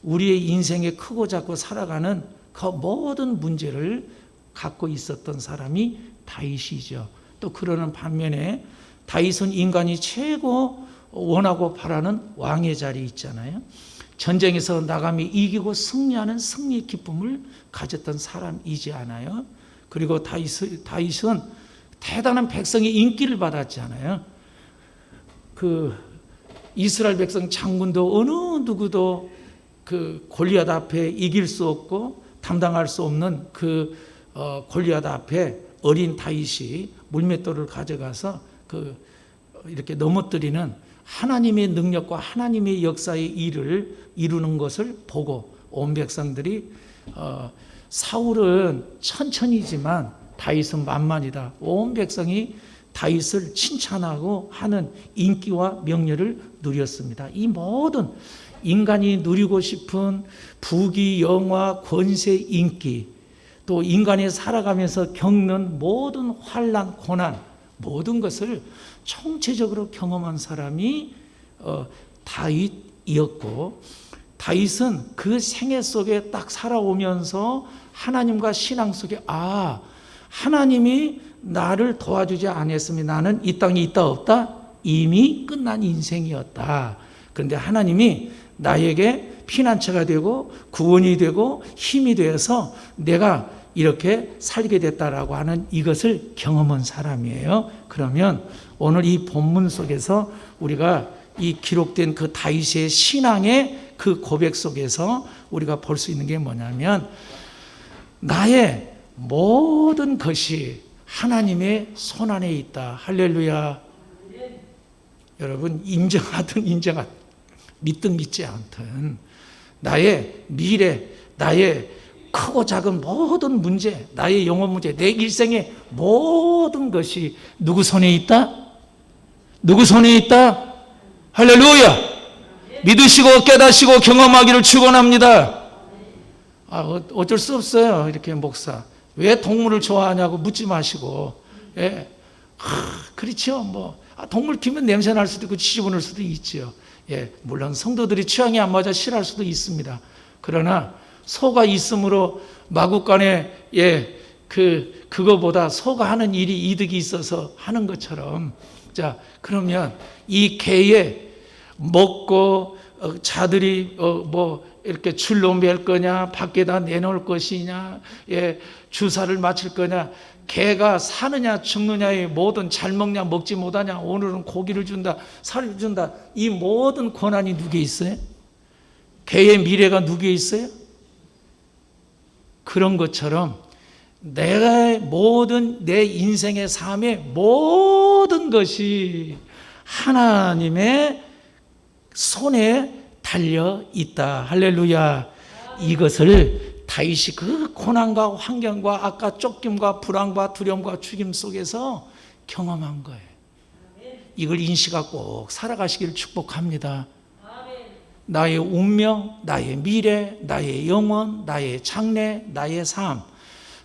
우리의 인생에 크고 작고 살아가는 그 모든 문제를 갖고 있었던 사람이 다윗이죠. 또 그러는 반면에 다윗은 인간이 최고 원하고 바라는 왕의 자리에 있잖아요. 전쟁에서 나감이 이기고 승리하는 승리의 기쁨을 가졌던 사람이지 않아요. 그리고 다윗은 대단한 백성의 인기를 받았잖아요. 그 이스라엘 백성 장군도 어느 누구도 그 골리앗 앞에 이길 수 없고 담당할 수 없는 그 골리앗 앞에 어린 다윗이 물맷돌을 가져가서 이렇게 넘어뜨리는 하나님의 능력과 하나님의 역사의 일을 이루는 것을 보고 온 백성들이 사울은 천천히지만 다윗은 만만이다. 온 백성이 다윗을 칭찬하고 하는 인기와 명예를 누렸습니다. 이 모든 인간이 누리고 싶은 부귀, 영화, 권세, 인기, 또 인간이 살아가면서 겪는 모든 환난, 고난, 모든 것을 총체적으로 경험한 사람이 다윗이었고, 다윗은 그 생애 속에 딱 살아오면서 하나님과 신앙 속에 하나님이 나를 도와주지 않았으면 나는 이 땅에 있다 없다? 이미 끝난 인생이었다. 그런데 하나님이 나에게 피난처가 되고 구원이 되고 힘이 되어서 내가 이렇게 살게 됐다라고 하는 이것을 경험한 사람이에요. 그러면 오늘 이 본문 속에서 우리가 이 기록된 그 다윗의 신앙의 그 고백 속에서 우리가 볼 수 있는 게 뭐냐면, 나의 모든 것이 하나님의 손안에 있다. 할렐루야. 여러분, 인정하든 믿든 믿지 않든 나의 미래, 나의 크고 작은 모든 문제, 나의 영혼 문제, 내 일생의 모든 것이 누구 손에 있다? 누구 손에 있다? 할렐루야. 믿으시고 깨닫시고 경험하기를 축원합니다. 어쩔 수 없어요. 이렇게 목사 왜 동물을 좋아하냐고 묻지 마시고, 그렇죠. 동물 피면 냄새 날 수도 있고 지저분할 수도 있죠. 물론 성도들이 취향이 안 맞아 싫어할 수도 있습니다. 그러나 소가 있으므로 마구간에 그거보다 소가 하는 일이 이득이 있어서 하는 것처럼, 자, 그러면 이 개에 먹고 자들이 이렇게 줄로 맬 거냐, 밖에다 내놓을 것이냐, 주사를 맞힐 거냐, 개가 사느냐 죽느냐의 모든, 잘 먹냐 먹지 못하냐, 오늘은 고기를 준다 살을 준다, 이 모든 권한이 누구에 있어요? 개의 미래가 누구에 있어요? 그런 것처럼 내 인생의 삶의 모든 것이 하나님의 손에 달려 있다. 할렐루야. 이것을 다윗이 그 고난과 환경과 아까 쫓김과 불안과 두려움과 죽임 속에서 경험한 거예요. 이걸 인식하고 꼭 살아가시기를 축복합니다. 나의 운명, 나의 미래, 나의 영혼, 나의 장래, 나의 삶,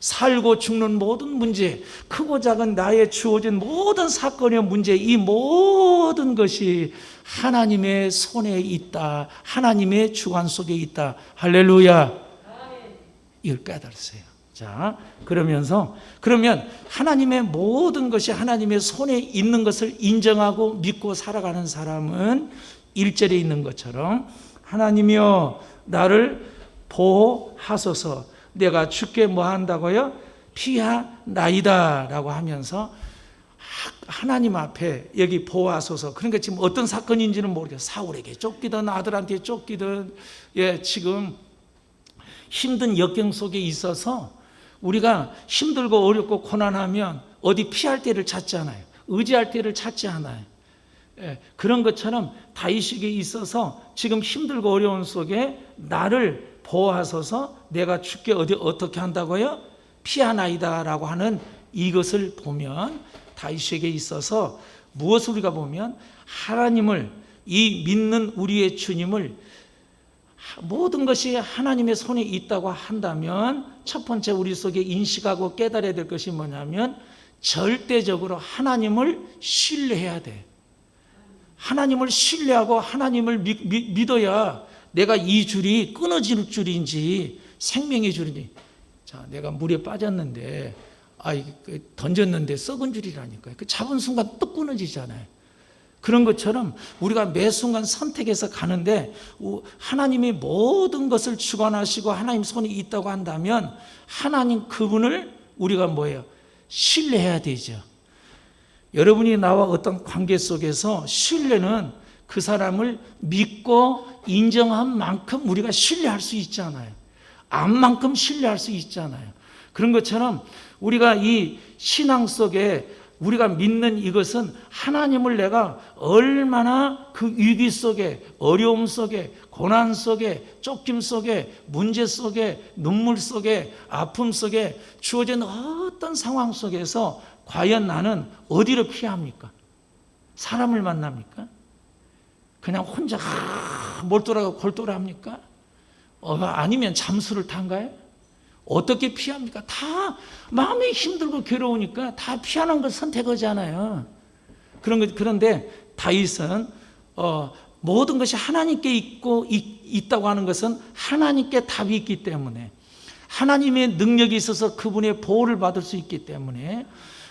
살고 죽는 모든 문제, 크고 작은 나의 주어진 모든 사건의 문제, 이 모든 것이 하나님의 손에 있다. 하나님의 주관 속에 있다. 할렐루야. 이걸 깨달으세요. 자, 그러면 하나님의 모든 것이 하나님의 손에 있는 것을 인정하고 믿고 살아가는 사람은 1절에 있는 것처럼 하나님이여 나를 보호하소서. 내가 주께 뭐 한다고요? 피하나이다 라고 하면서 하나님 앞에 여기 보호하소서. 그러니까 지금 어떤 사건인지는 모르겠어요. 사울에게 쫓기든 아들한테 쫓기든, 예, 지금 힘든 역경 속에 있어서 우리가 힘들고 어렵고 고난하면 어디 피할 데를 찾지 않아요. 의지할 데를 찾지 않아요. 예, 그런 것처럼 다윗에게 있어서 지금 힘들고 어려운 속에 나를 보호하소서. 내가 주께 어떻게 한다고요? 피하나이다 라고 하는 이것을 보면 다윗에게 있어서 무엇을 우리가 보면 하나님을, 이 믿는 우리의 주님을, 모든 것이 하나님의 손에 있다고 한다면 첫 번째 우리 속에 인식하고 깨달아야 될 것이 뭐냐면 절대적으로 하나님을 신뢰해야 돼. 하나님을 신뢰하고 하나님을 믿어야 내가 이 줄이 끊어질 줄인지 생명의 줄인지. 자, 내가 물에 빠졌는데 던졌는데 썩은 줄이라니까요. 그 잡은 순간 뚝 끊어지잖아요. 그런 것처럼 우리가 매 순간 선택해서 가는데 하나님이 모든 것을 주관하시고 하나님 손이 있다고 한다면 하나님 그분을 우리가 뭐예요? 신뢰해야 되죠. 여러분이 나와 어떤 관계 속에서 신뢰는 그 사람을 믿고 인정한 만큼 우리가 신뢰할 수 있잖아요. 암만큼 신뢰할 수 있잖아요. 그런 것처럼 우리가 이 신앙 속에 우리가 믿는 이것은 하나님을 내가 얼마나 그 위기 속에, 어려움 속에, 고난 속에, 쫓김 속에, 문제 속에, 눈물 속에, 아픔 속에 주어진 어떤 상황 속에서 과연 나는 어디로 피합니까? 사람을 만납니까? 그냥 혼자 몰두라고 골똘합니까? 아니면 잠수를 탄가요? 어떻게 피합니까? 다 마음이 힘들고 괴로우니까 다 피하는 걸 선택하잖아요. 그런데 다윗은 모든 것이 하나님께 있다고 하는 것은 하나님께 답이 있기 때문에, 하나님의 능력이 있어서 그분의 보호를 받을 수 있기 때문에,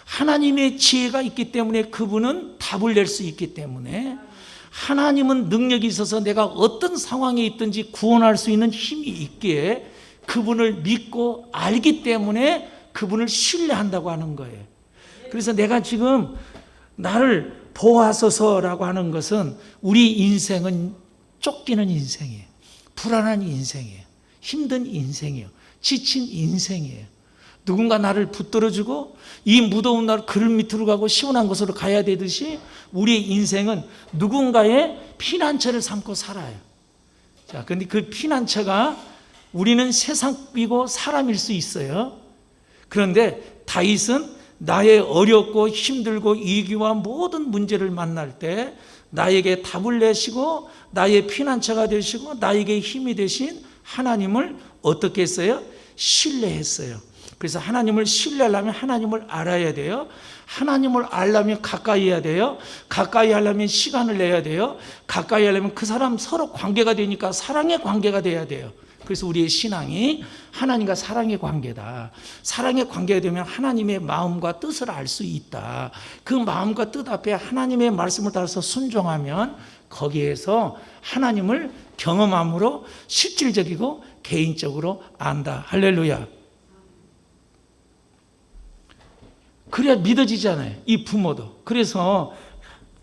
하나님의 지혜가 있기 때문에 그분은 답을 낼 수 있기 때문에, 하나님은 능력이 있어서 내가 어떤 상황에 있든지 구원할 수 있는 힘이 있기에 그분을 믿고 알기 때문에 그분을 신뢰한다고 하는 거예요. 그래서 내가 지금 나를 보호하소서라고 하는 것은 우리 인생은 쫓기는 인생이에요. 불안한 인생이에요. 힘든 인생이에요. 지친 인생이에요. 누군가 나를 붙들어주고 이 무더운 날 그늘 밑으로 가고 시원한 곳으로 가야 되듯이 우리의 인생은 누군가의 피난처를 삼고 살아요. 자, 근데 그 피난처가 우리는 세상이고 사람일 수 있어요. 그런데 다윗은 나의 어렵고 힘들고 위기와 모든 문제를 만날 때 나에게 답을 내시고 나의 피난처가 되시고 나에게 힘이 되신 하나님을 어떻게 했어요? 신뢰했어요. 그래서 하나님을 신뢰하려면 하나님을 알아야 돼요. 하나님을 알려면 가까이 해야 돼요. 가까이 하려면 시간을 내야 돼요. 가까이 하려면 그 사람 서로 관계가 되니까 사랑의 관계가 돼야 돼요. 그래서 우리의 신앙이 하나님과 사랑의 관계다. 사랑의 관계가 되면 하나님의 마음과 뜻을 알 수 있다. 그 마음과 뜻 앞에 하나님의 말씀을 따라서 순종하면 거기에서 하나님을 경험함으로 실질적이고 개인적으로 안다. 할렐루야. 그래야 믿어지잖아요. 이 부모도. 그래서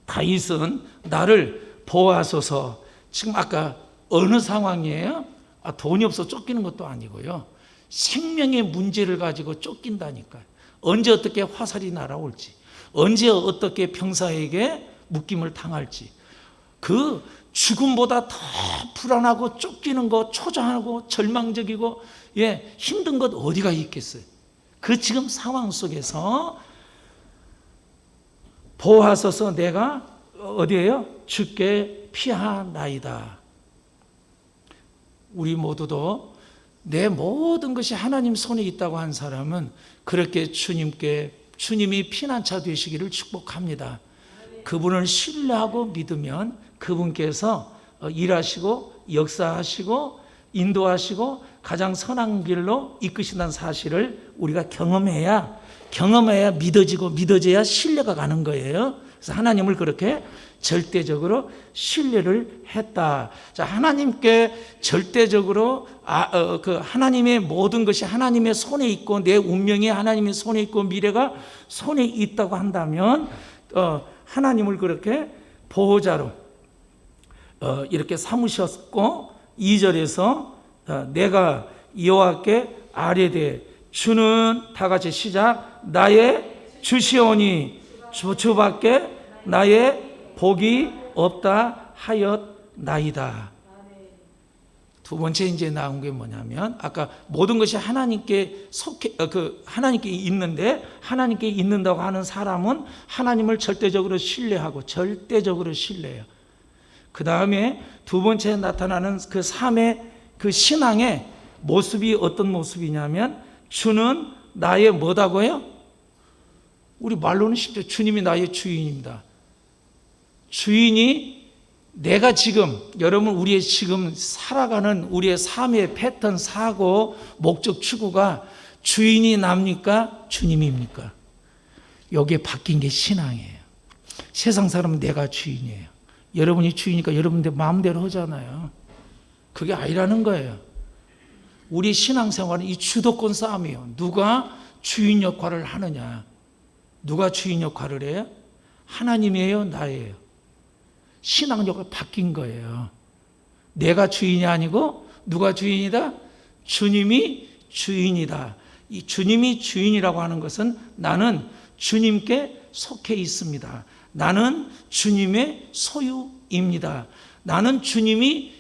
다윗은 나를 보호하소서. 지금 아까 어느 상황이에요? 돈이 없어 쫓기는 것도 아니고요. 생명의 문제를 가지고 쫓긴다니까요. 언제 어떻게 화살이 날아올지, 언제 어떻게 병사에게 묶임을 당할지, 그 죽음보다 더 불안하고 쫓기는 것, 초조하고 절망적이고 힘든 것 어디가 있겠어요? 그 지금 상황 속에서 보호하소서. 내가 어디에요? 주께 피하나이다. 우리 모두도 내 모든 것이 하나님 손에 있다고 한 사람은 그렇게 주님이 피난처 되시기를 축복합니다. 그분을 신뢰하고 믿으면 그분께서 일하시고 역사하시고 인도하시고 가장 선한 길로 이끄신다는 사실을 우리가 경험해야 믿어지고 믿어져야 신뢰가 가는 거예요. 그래서 하나님을 그렇게 절대적으로 신뢰를 했다. 자, 하나님께 절대적으로 그 하나님의 모든 것이 하나님의 손에 있고 내 운명이 하나님의 손에 있고 미래가 손에 있다고 한다면 하나님을 그렇게 보호자로 이렇게 삼으셨고 2절에서 내가 여호와께 아뢰되 주는 다 같이 시작 나의 주시오니 주밖에 나의 복이 없다 하였나이다. 두 번째 이제 나온 게 뭐냐면 아까 모든 것이 하나님께 하나님께 있는데 하나님께 있는다고 하는 사람은 하나님을 절대적으로 신뢰하고 절대적으로 신뢰해요. 그 다음에 두 번째 나타나는 그 삶의 그 신앙의 모습이 어떤 모습이냐면 주는 나의 뭐다고요? 우리 말로는 쉽죠. 주님이 나의 주인입니다. 주인이 내가 지금 여러분 우리의 지금 살아가는 우리의 삶의 패턴, 사고, 목적, 추구가 주인이 납니까? 주님입니까? 여기에 바뀐 게 신앙이에요. 세상 사람은 내가 주인이에요. 여러분이 주인이니까 여러분들 마음대로 하잖아요. 그게 아니라는 거예요. 우리 신앙생활은 이 주도권 싸움이에요. 누가 주인 역할을 하느냐. 누가 주인 역할을 해요? 하나님이에요? 나예요? 신앙 역할이 바뀐 거예요. 내가 주인이 아니고 누가 주인이다? 주님이 주인이다. 이 주님이 주인이라고 하는 것은 나는 주님께 속해 있습니다. 나는 주님의 소유입니다. 나는 주님이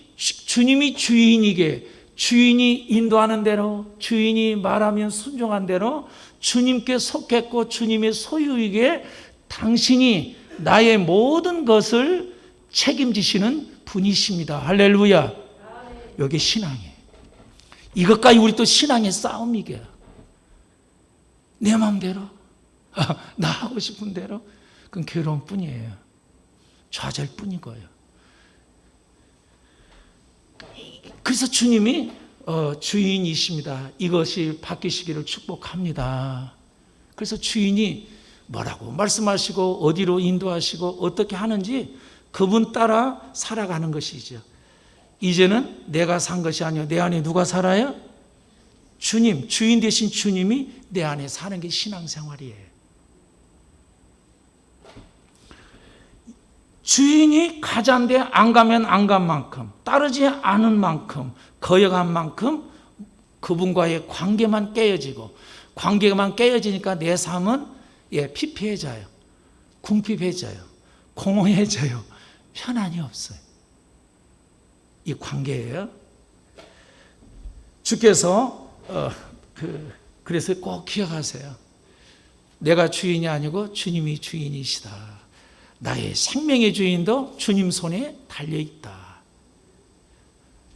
주인이게 주인이 인도하는 대로 주인이 말하면 순종한 대로 주님께 속했고 주님의 소유이게 당신이 나의 모든 것을 책임지시는 분이십니다. 할렐루야. 여기 신앙이에요. 이것까지 우리 또 신앙의 싸움이게. 내 마음대로 나 하고 싶은 대로 그건 괴로움 뿐이에요. 좌절 뿐인 거예요. 그래서 주님이 주인이십니다. 이것이 바뀌시기를 축복합니다. 그래서 주인이 뭐라고 말씀하시고 어디로 인도하시고 어떻게 하는지 그분 따라 살아가는 것이죠. 이제는 내가 산 것이 아니요 내 안에 누가 살아요? 주님, 주인 되신 주님이 내 안에 사는 게 신앙생활이에요. 주인이 가자인데 안 가면 안 간 만큼, 따르지 않은 만큼, 거역한 만큼 그분과의 관계만 깨어지고, 관계만 깨어지니까 내 삶은 피폐해져요. 궁핍해져요. 공허해져요. 편안이 없어요. 이 관계예요. 주께서 그래서 꼭 기억하세요. 내가 주인이 아니고 주님이 주인이시다. 나의 생명의 주인도 주님 손에 달려있다.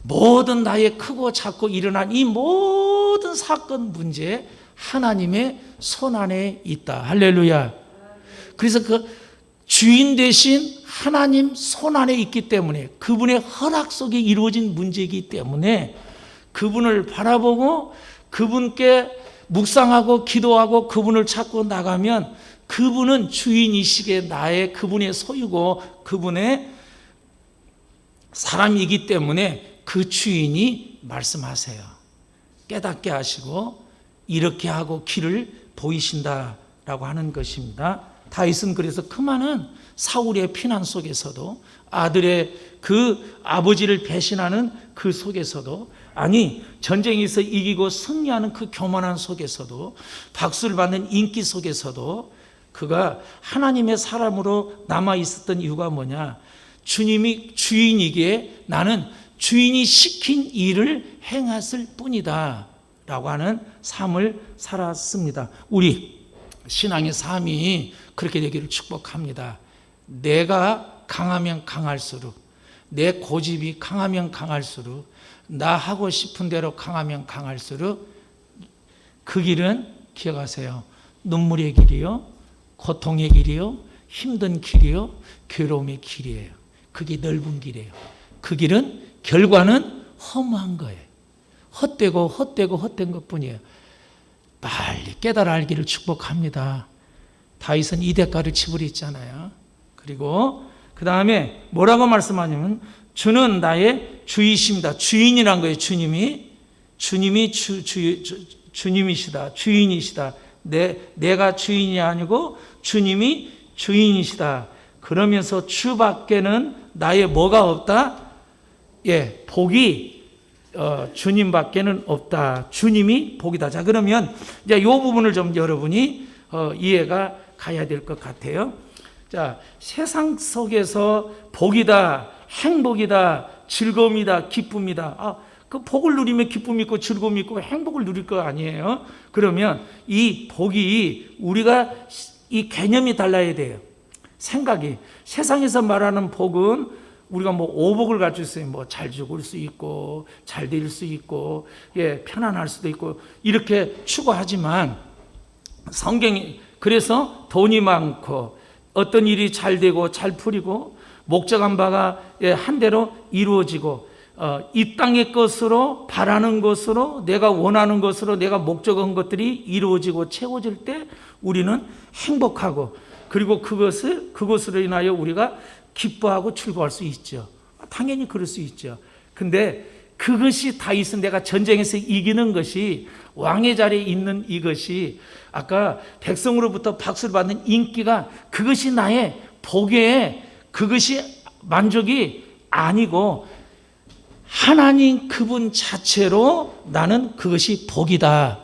모든 나의 크고 작고 일어난 이 모든 사건 문제 하나님의 손 안에 있다. 할렐루야. 그래서 그 주인 대신 하나님 손 안에 있기 때문에 그분의 허락 속에 이루어진 문제이기 때문에 그분을 바라보고 그분께 묵상하고 기도하고 그분을 찾고 나가면 그분은 주인이시기에 나의 그분의 소유고 그분의 사람이기 때문에 그 주인이 말씀하세요. 깨닫게 하시고 이렇게 하고 길을 보이신다라고 하는 것입니다. 다윗은 그래서 그 많은 사울의 피난 속에서도 아들의 그 아버지를 배신하는 그 속에서도 아니 전쟁에서 이기고 승리하는 그 교만한 속에서도 박수를 받는 인기 속에서도 그가 하나님의 사람으로 남아 있었던 이유가 뭐냐? 주님이 주인이기에 나는 주인이 시킨 일을 행했을 뿐이다 라고 하는 삶을 살았습니다. 우리 신앙의 삶이 그렇게 되기를 축복합니다. 내가 강하면 강할수록, 내 고집이 강하면 강할수록, 나 하고 싶은 대로 강하면 강할수록 그 길은 기억하세요. 눈물의 길이요, 고통의 길이요, 힘든 길이요, 괴로움의 길이에요. 그게 넓은 길이에요. 그 길은 결과는 허무한 거예요. 헛되고 헛된 것뿐이에요. 빨리 깨달아 알기를 축복합니다. 다윗은 이 대가를 치부했잖아요. 그리고 그 다음에 뭐라고 말씀하냐면 주는 나의 주이십니다. 주인이란 거예요. 주님이 주님이시다. 주인이시다. 내가 주인이 아니고 주님이 주인이시다. 그러면서 주밖에는 나의 뭐가 없다? 예, 복이 주님밖에는 없다. 주님이 복이다. 자, 그러면 이제 이 부분을 좀 여러분이 이해가 가야 될 것 같아요. 자, 세상 속에서 복이다, 행복이다, 즐거움이다, 기쁨이다. 그 복을 누리면 기쁨이 있고 즐거움이 있고 행복을 누릴 거 아니에요? 그러면 이 복이 우리가 이 개념이 달라야 돼요. 생각이. 세상에서 말하는 복은 우리가 뭐 오복을 가지고 있어요. 뭐 잘 죽을 수 있고 잘 될 수 있고 예, 편안할 수도 있고 이렇게 추구하지만 성경이 그래서 돈이 많고 어떤 일이 잘 되고 잘 풀리고 목적한 바가 한 대로 이루어지고 이 땅의 것으로 바라는 것으로 내가 원하는 것으로 내가 목적한 것들이 이루어지고 채워질 때 우리는 행복하고 그리고 그것으로 인하여 우리가 기뻐하고 즐거워할 수 있죠. 당연히 그럴 수 있죠. 근데 그것이 다윗은 내가 전쟁에서 이기는 것이 왕의 자리에 있는 이것이 아까 백성으로부터 박수를 받는 인기가 그것이 나의 복의 그것이 만족이 아니고 하나님 그분 자체로 나는 그것이 복이다.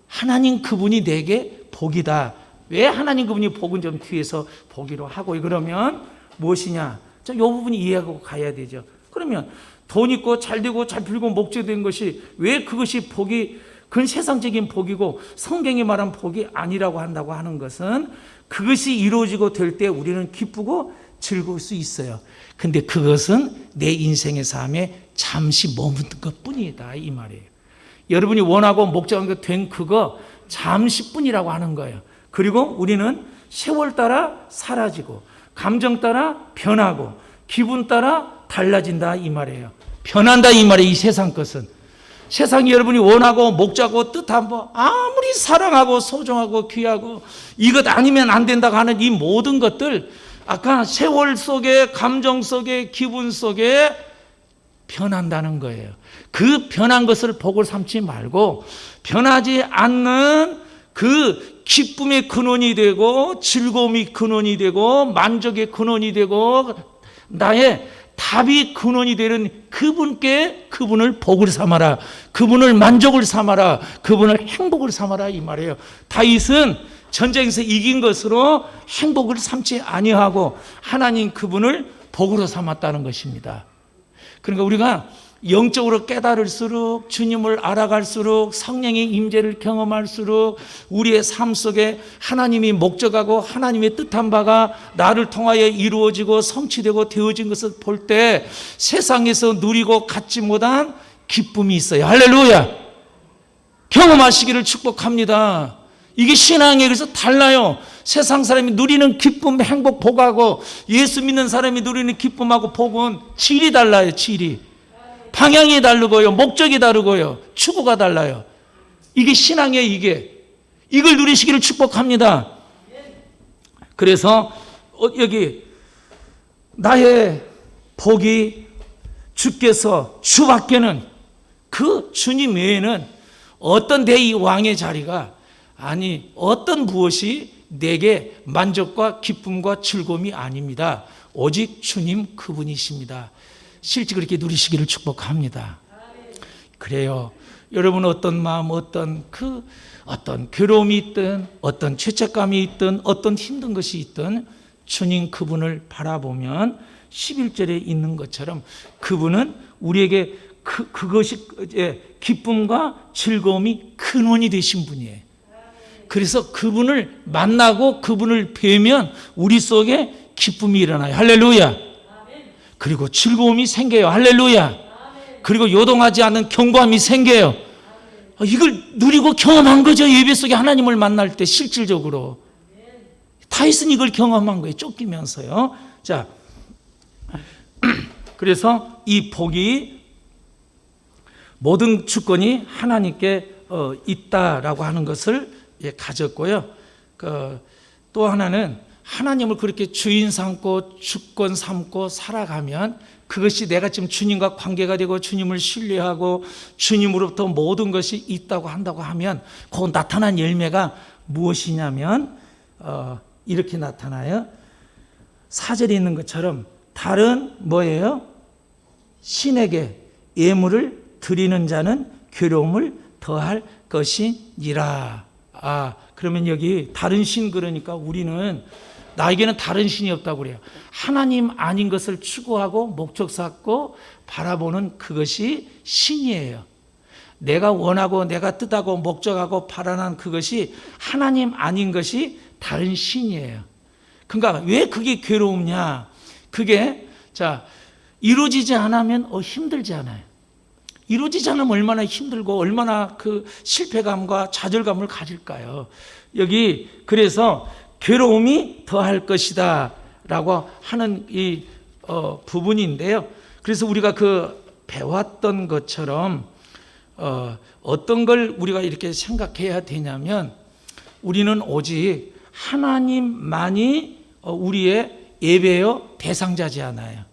하나님 그분이 내게 복이다. 왜 하나님 그분이 복은 좀 뒤에서 보기로 하고 그러면 무엇이냐? 자, 이 부분이 이해하고 가야 되죠. 그러면 돈 있고 잘 되고 잘 풀고 목적된 것이 왜 그것이 복이 그건 세상적인 복이고 성경이 말한 복이 아니라고 한다고 하는 것은 그것이 이루어지고 될 때 우리는 기쁘고 즐거울 수 있어요. 근데 그것은 내 인생의 삶에 잠시 머무는 것뿐이다 이 말이에요. 여러분이 원하고 목적한 것 된 그거 잠시뿐이라고 하는 거예요. 그리고 우리는 세월 따라 사라지고 감정 따라 변하고 기분 따라 달라진다 이 말이에요. 변한다 이 말이에요. 이 세상 것은 세상이 여러분이 원하고 목적하고 뜻한 거 아무리 사랑하고 소중하고 귀하고 이것 아니면 안 된다고 하는 이 모든 것들 아까 세월 속에 감정 속에 기분 속에 변한다는 거예요. 그 변한 것을 복을 삼지 말고 변하지 않는 그 기쁨의 근원이 되고 즐거움이 근원이 되고 만족의 근원이 되고 나의 답이 근원이 되는 그분께 그분을 복을 삼아라. 그분을 만족을 삼아라. 그분을 행복을 삼아라 이 말이에요. 다윗은 전쟁에서 이긴 것으로 행복을 삼지 아니하고 하나님 그분을 복으로 삼았다는 것입니다. 그러니까 우리가 영적으로 깨달을수록 주님을 알아갈수록 성령의 임재를 경험할수록 우리의 삶 속에 하나님이 목적하고 하나님의 뜻한 바가 나를 통하여 이루어지고 성취되고 되어진 것을 볼 때 세상에서 누리고 갖지 못한 기쁨이 있어요. 할렐루야. 경험하시기를 축복합니다. 이게 신앙에 그래서 달라요. 세상 사람이 누리는 기쁨, 행복, 복하고 예수 믿는 사람이 누리는 기쁨하고 복은 질이 달라요. 질이. 방향이 다르고요. 목적이 다르고요. 추구가 달라요. 이게 신앙이에요. 이걸 누리시기를 축복합니다. 그래서 여기 나의 복이 주께서 주밖에는 그 주님 외에는 어떤 대의 왕의 자리가 아니 어떤 무엇이 내게 만족과 기쁨과 즐거움이 아닙니다. 오직 주님 그분이십니다. 실제 그렇게 누리시기를 축복합니다. 그래요. 여러분 어떤 마음, 어떤 괴로움이 있든, 어떤 죄책감이 있든, 어떤 힘든 것이 있든, 주님 그분을 바라보면 11절에 있는 것처럼 그분은 우리에게 그것이 기쁨과 즐거움이 근원이 되신 분이에요. 그래서 그분을 만나고 그분을 뵈면 우리 속에 기쁨이 일어나요. 할렐루야. 그리고 즐거움이 생겨요. 할렐루야. 그리고 요동하지 않는 견고함이 생겨요. 이걸 누리고 경험한 거죠. 예배 속에 하나님을 만날 때 실질적으로. 다윗은 이걸 경험한 거예요. 쫓기면서요. 자, 그래서 이 복이 모든 주권이 하나님께 있다라고 하는 것을 가졌고요. 또 하나는 하나님을 그렇게 주인 삼고 주권 삼고 살아가면 그것이 내가 지금 주님과 관계가 되고 주님을 신뢰하고 주님으로부터 모든 것이 있다고 한다고 하면 그 나타난 열매가 무엇이냐면 이렇게 나타나요. 4절에 있는 것처럼 다른 뭐예요? 신에게 예물을 드리는 자는 괴로움을 더할 것이니라. 그러면 여기 다른 신 그러니까 우리는 나에게는 다른 신이 없다고 그래요. 하나님 아닌 것을 추구하고 목적 삼고 바라보는 그것이 신이에요. 내가 원하고 내가 뜻하고 목적하고 바라는 그것이 하나님 아닌 것이 다른 신이에요. 그러니까 왜 그게 괴로우냐? 그게 이루어지지 않으면 힘들지 않아요. 이루어지지 않으면 얼마나 힘들고 얼마나 그 실패감과 좌절감을 가질까요? 여기 그래서 괴로움이 더할 것이다 라고 하는 이 부분인데요. 그래서 우리가 그 배웠던 것처럼 어떤 걸 우리가 이렇게 생각해야 되냐면 우리는 오직 하나님만이 우리의 예배의 대상자지 않아요.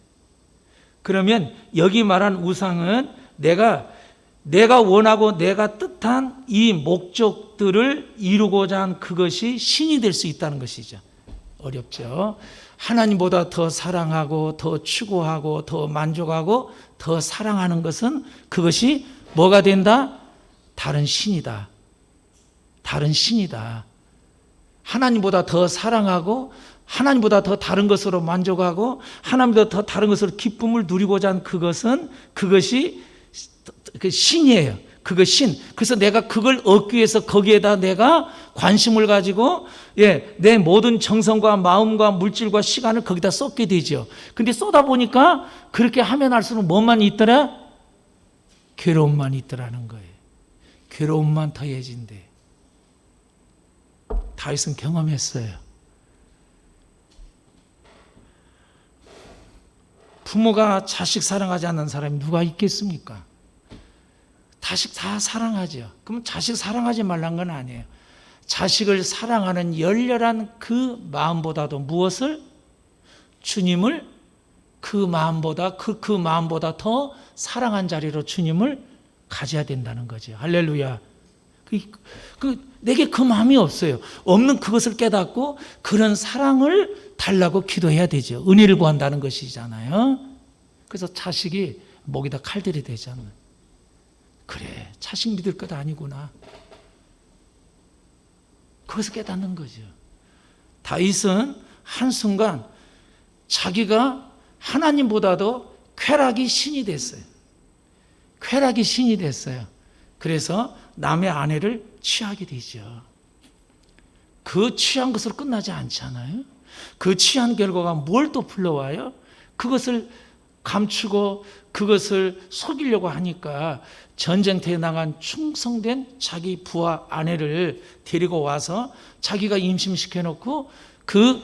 그러면 여기 말한 우상은 내가 원하고 내가 뜻한 이 목적들을 이루고자 한 그것이 신이 될 수 있다는 것이죠. 어렵죠. 하나님보다 더 사랑하고 더 추구하고 더 만족하고 더 사랑하는 것은 그것이 뭐가 된다? 다른 신이다. 다른 신이다. 하나님보다 더 사랑하고 하나님보다 더 다른 것으로 만족하고 하나님보다 더 다른 것으로 기쁨을 누리고자 한 그것이 그 신이에요. 그거 신. 그래서 내가 그걸 얻기 위해서 거기에다 내가 관심을 가지고 내 모든 정성과 마음과 물질과 시간을 거기다 쏟게 되죠. 근데 쏟아 보니까 그렇게 하면 할수록 뭐만 있더라? 괴로움만 있더라는 거예요. 괴로움만 더해진대. 다윗은 경험했어요. 부모가 자식 사랑하지 않는 사람이 누가 있겠습니까? 자식 다 사랑하죠. 그러면 자식 사랑하지 말란 건 아니에요. 자식을 사랑하는 열렬한 그 마음보다도 무엇을? 주님을 그 마음보다 더 사랑한 자리로 주님을 가져야 된다는 거죠. 할렐루야. 내게 그 마음이 없어요. 없는 그것을 깨닫고 그런 사랑을 달라고 기도해야 되죠. 은혜를 구한다는 것이잖아요. 그래서 자식이 목에다 칼들이 되잖아요. 그래, 자식 믿을 것 아니구나. 그것을 깨닫는 거죠. 다윗은 한순간 자기가 하나님보다도 쾌락이 신이 됐어요. 쾌락이 신이 됐어요. 그래서 남의 아내를 취하게 되죠. 그 취한 것으로 끝나지 않잖아요. 그 취한 결과가 뭘 또 불러와요? 그것을 감추고 그것을 속이려고 하니까 전쟁터에 나간 충성된 자기 부하 아내를 데리고 와서 자기가 임신시켜 놓고 그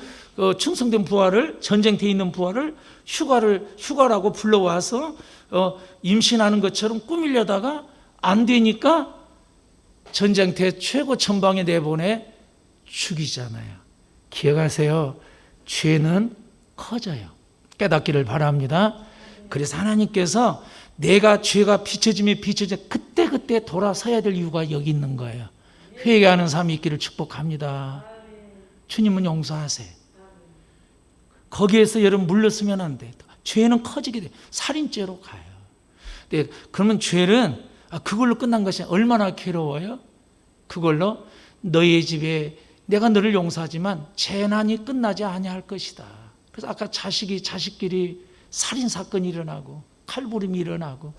충성된 부하를 전쟁터에 있는 부하를 휴가라고 불러와서 임신하는 것처럼 꾸미려다가 안 되니까 전쟁터 최고 전방에 내보내 죽이잖아요. 기억하세요. 죄는 커져요. 깨닫기를 바랍니다. 그래서 하나님께서 내가 죄가 비춰지면 그때 돌아서야 될 이유가 여기 있는 거예요. 회개하는 삶이 있기를 축복합니다. 주님은 용서하세요. 거기에서 여러분 물러서면 안 돼요. 죄는 커지게 돼요. 살인죄로 가요. 네, 그러면 죄는 그걸로 끝난 것이 얼마나 괴로워요? 그걸로 너의 집에 내가 너를 용서하지만 재난이 끝나지 아니할 것이다. 그래서 아까 자식끼리 살인사건이 일어나고 칼부림이 일어나고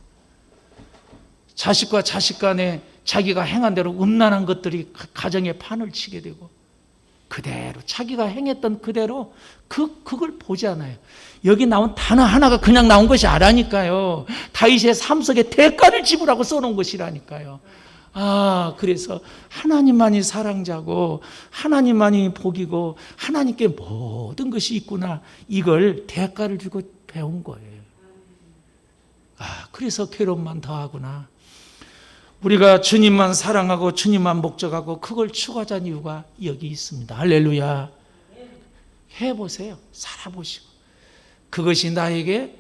자식과 자식 간에 자기가 행한 대로 음란한 것들이 가정에 판을 치게 되고 그대로 자기가 행했던 그대로 그걸 보지 않아요. 여기 나온 단어 하나가 그냥 나온 것이 아니라니까요. 다윗의 삶 속에 대가를 지불하고 써놓은 것이라니까요. 그래서 하나님만이 사랑자고 하나님만이 복이고 하나님께 모든 것이 있구나. 이걸 대가를 주고 배운 거예요. 그래서 괴로움만 더하구나. 우리가 주님만 사랑하고 주님만 목적하고 그걸 추구하자는 이유가 여기 있습니다. 할렐루야. 해보세요. 살아보시고. 그것이 나에게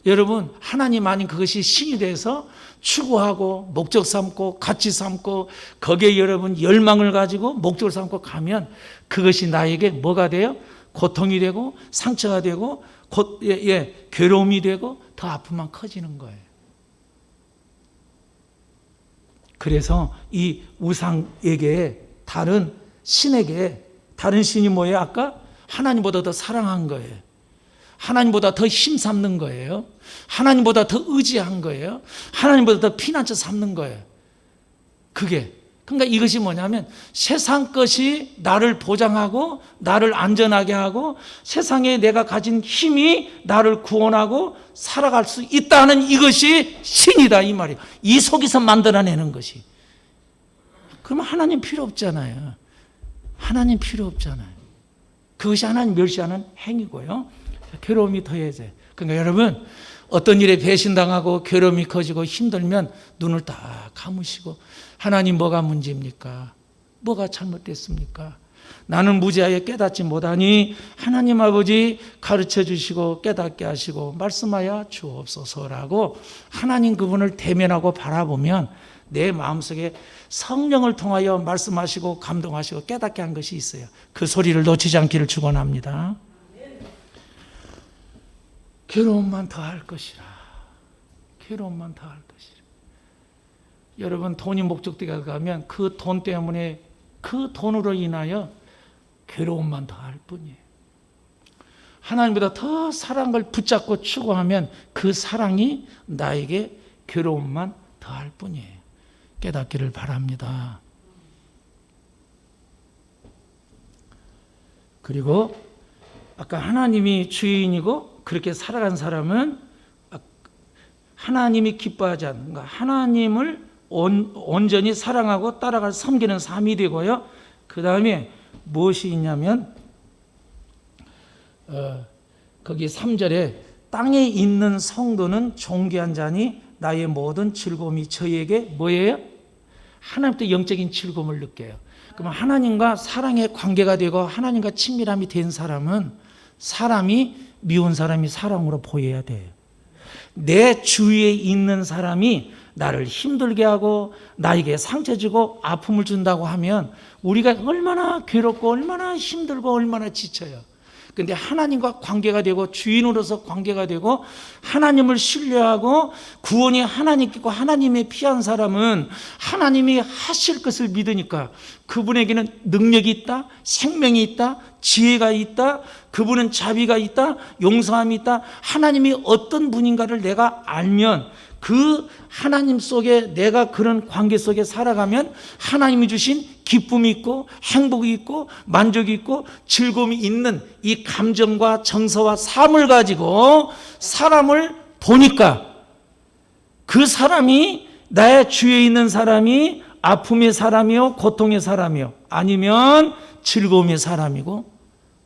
여러분 하나님 아닌 그것이 신이 돼서 추구하고 목적 삼고 가치 삼고 거기에 여러분 열망을 가지고 목적을 삼고 가면 그것이 나에게 뭐가 돼요? 고통이 되고 상처가 되고 괴로움이 되고 더 아픔만 커지는 거예요. 그래서 이 우상에게 다른 신에게 다른 신이 뭐예요? 아까 하나님보다 더 사랑한 거예요. 하나님보다 더 힘삼는 거예요. 하나님보다 더 의지한 거예요. 하나님보다 더 피난처 삼는 거예요. 그러니까 이것이 뭐냐면 세상 것이 나를 보장하고 나를 안전하게 하고 세상에 내가 가진 힘이 나를 구원하고 살아갈 수 있다는 이것이 신이다 이 말이에요. 이 속에서 만들어내는 것이. 그러면 하나님 필요 없잖아요. 하나님 필요 없잖아요. 그것이 하나님 멸시하는 행위고요. 괴로움이 더해져요. 그러니까 여러분 어떤 일에 배신당하고 괴로움이 커지고 힘들면 눈을 딱 감으시고 하나님 뭐가 문제입니까? 뭐가 잘못됐습니까? 나는 무지하게 깨닫지 못하니 하나님 아버지 가르쳐 주시고 깨닫게 하시고 말씀하여 주옵소서라고 하나님 그분을 대면하고 바라보면 내 마음속에 성령을 통하여 말씀하시고 감동하시고 깨닫게 한 것이 있어요. 그 소리를 놓치지 않기를 축원합니다. 괴로움만 더할 것이라. 괴로움만 더할 것이라. 여러분 돈이 목적되게 가면 그 돈 때문에 그 돈으로 인하여 괴로움만 더할 뿐이에요. 하나님보다 더 사랑을 붙잡고 추구하면 그 사랑이 나에게 괴로움만 더할 뿐이에요. 깨닫기를 바랍니다. 그리고 아까 하나님이 주인이고 그렇게 살아간 사람은 하나님이 기뻐하지 않는, 그러니까 하나님을 온전히 사랑하고 따라갈 섬기는 삶이 되고요. 그 다음에 무엇이 있냐면 거기 3절에 땅에 있는 성도는 존귀한 자니 나의 모든 즐거움이 저에게 뭐예요? 하나님부터 영적인 즐거움을 느껴요. 그러면 하나님과 사랑의 관계가 되고 하나님과 친밀함이 된 사람은 사람이 미운 사람이 사랑으로 보여야 돼요. 내 주위에 있는 사람이 나를 힘들게 하고 나에게 상처 주고 아픔을 준다고 하면 우리가 얼마나 괴롭고 얼마나 힘들고 얼마나 지쳐요. 그런데 하나님과 관계가 되고 주인으로서 관계가 되고 하나님을 신뢰하고 구원이 하나님께 있고 하나님의 피한 사람은 하나님이 하실 것을 믿으니까 그분에게는 능력이 있다, 생명이 있다, 지혜가 있다, 그분은 자비가 있다, 용서함이 있다. 하나님이 어떤 분인가를 내가 알면 그 하나님 속에 내가 그런 관계 속에 살아가면 하나님이 주신 기쁨이 있고 행복이 있고 만족이 있고 즐거움이 있는 이 감정과 정서와 삶을 가지고 사람을 보니까 그 사람이 나의 주위에 있는 사람이 아픔의 사람이요 고통의 사람이요 아니면 즐거움의 사람이고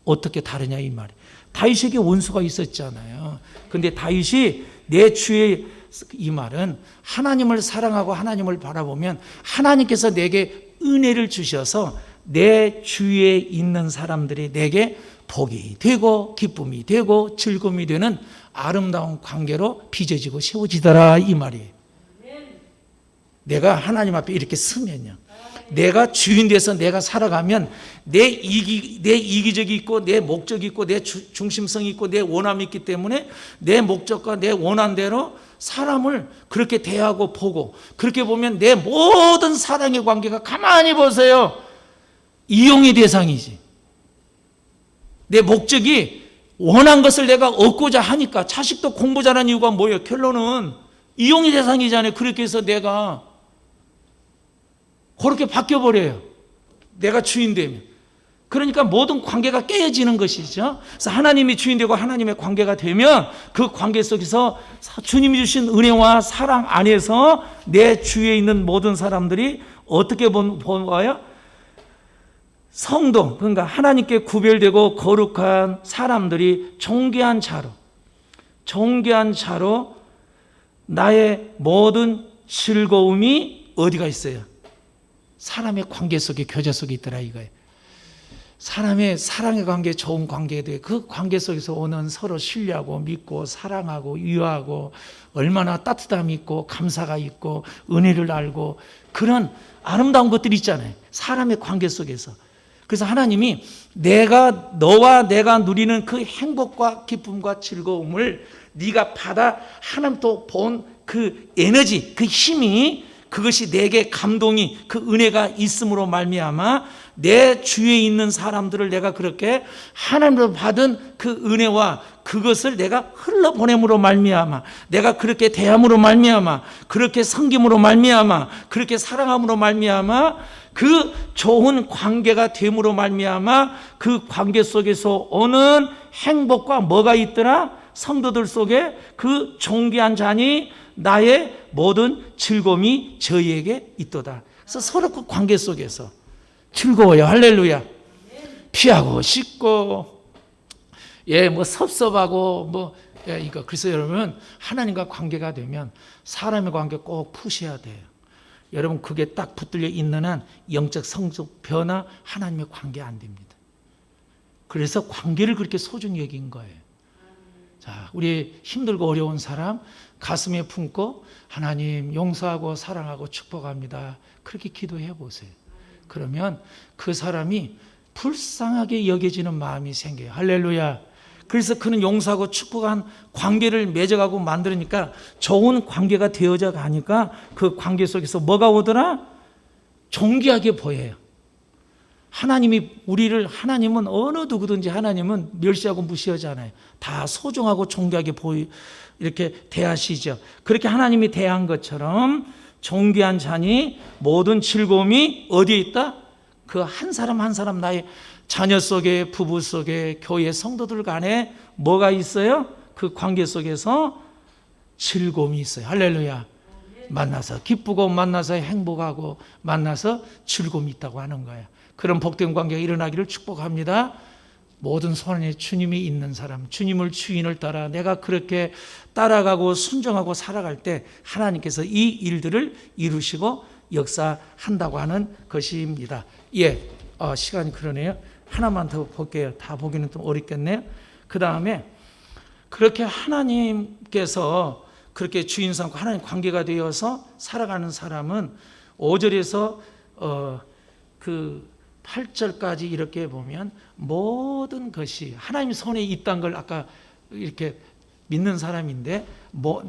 어떻게 다르냐 이 말이에요. 다윗에게 원수가 있었잖아요. 그런데 다윗이 내 주위에 이 말은 하나님을 사랑하고 하나님을 바라보면 하나님께서 내게 은혜를 주셔서 내 주위에 있는 사람들이 내게 복이 되고 기쁨이 되고 즐거움이 되는 아름다운 관계로 빚어지고 세워지더라 이 말이에요. 내가 하나님 앞에 이렇게 서면요. 내가 주인 돼서 내가 살아가면 내 이기적이 있고 내 목적이 있고 내 중심성이 있고 내 원함이 있기 때문에 내 목적과 내 원한대로 사람을 그렇게 대하고 보고 그렇게 보면 내 모든 사랑의 관계가 가만히 보세요. 이용의 대상이지. 내 목적이 원한 것을 내가 얻고자 하니까 자식도 공부 잘하는 이유가 뭐예요? 결론은 이용의 대상이잖아요. 그렇게 해서 내가 그렇게 바뀌어버려요. 내가 주인 되면. 그러니까 모든 관계가 깨어지는 것이죠. 그래서 하나님이 주인 되고 하나님의 관계가 되면 그 관계 속에서 주님이 주신 은혜와 사랑 안에서 내 주위에 있는 모든 사람들이 어떻게 보아요? 성도, 그러니까 하나님께 구별되고 거룩한 사람들이 존귀한 자로 나의 모든 즐거움이 어디가 있어요? 사람의 관계 속에 교제 속에 있더라 이거예요. 사람의 사랑의 관계, 좋은 관계에 대해 그 관계 속에서 오는 서로 신뢰하고 믿고 사랑하고 위하고 얼마나 따뜻함이 있고 감사가 있고 은혜를 알고 그런 아름다운 것들이 있잖아요. 사람의 관계 속에서. 그래서 하나님이 너와 내가 누리는 그 행복과 기쁨과 즐거움을 네가 받아 하나님 또 본 그 에너지, 그 힘이 그것이 내게 감동이 그 은혜가 있음으로 말미암아 내 주위에 있는 사람들을 내가 그렇게 하나님으로 받은 그 은혜와 그것을 내가 흘러보냄으로 말미암아 내가 그렇게 대함으로 말미암아 그렇게 섬김으로 말미암아 그렇게 사랑함으로 말미암아 그 좋은 관계가 됨으로 말미암아 그 관계 속에서 오는 행복과 뭐가 있더라? 성도들 속에 그 존귀한 잔이 나의 모든 즐거움이 저희에게 있도다. 그래서 서로 그 관계 속에서 즐거워요. 할렐루야. 피하고 싶고 뭐 섭섭하고 이거 그래서 여러분 하나님과 관계가 되면 사람의 관계 꼭 푸셔야 돼요. 여러분 그게 딱 붙들려 있는 한 영적 성적 변화 하나님의 관계 안 됩니다. 그래서 관계를 그렇게 소중히 여긴 거예요. 자, 우리 힘들고 어려운 사람 가슴에 품고 하나님 용서하고 사랑하고 축복합니다. 그렇게 기도해 보세요. 그러면 그 사람이 불쌍하게 여겨지는 마음이 생겨요. 할렐루야. 그래서 그는 용서하고 축복한 관계를 맺어가고 만들으니까 좋은 관계가 되어져 가니까 그 관계 속에서 뭐가 오더라? 존귀하게 보여요. 하나님은 어느 누구든지 하나님은 멸시하고 무시하잖아요. 다 소중하고 존귀하게 이렇게 대하시죠. 그렇게 하나님이 대한 것처럼 존귀한 잔이 모든 즐거움이 어디에 있다? 그 한 사람 한 사람 나의 자녀 속에 부부 속에 교회 성도들 간에 뭐가 있어요? 그 관계 속에서 즐거움이 있어요. 할렐루야. 만나서 기쁘고 만나서 행복하고 만나서 즐거움이 있다고 하는 거예요. 그런 복된 관계가 일어나기를 축복합니다. 모든 손안에 주님이 있는 사람, 주님을 주인을 따라 내가 그렇게 따라가고 순종하고 살아갈 때 하나님께서 이 일들을 이루시고 역사한다고 하는 것입니다. 시간이 그러네요. 하나만 더 볼게요. 다 보기는 좀 어렵겠네요. 그 다음에 그렇게 하나님께서 그렇게 주인 삼고 하나님 관계가 되어서 살아가는 사람은 5절에서 그 8절까지 이렇게 보면 모든 것이 하나님 손에 있다는 걸 아까 이렇게 믿는 사람인데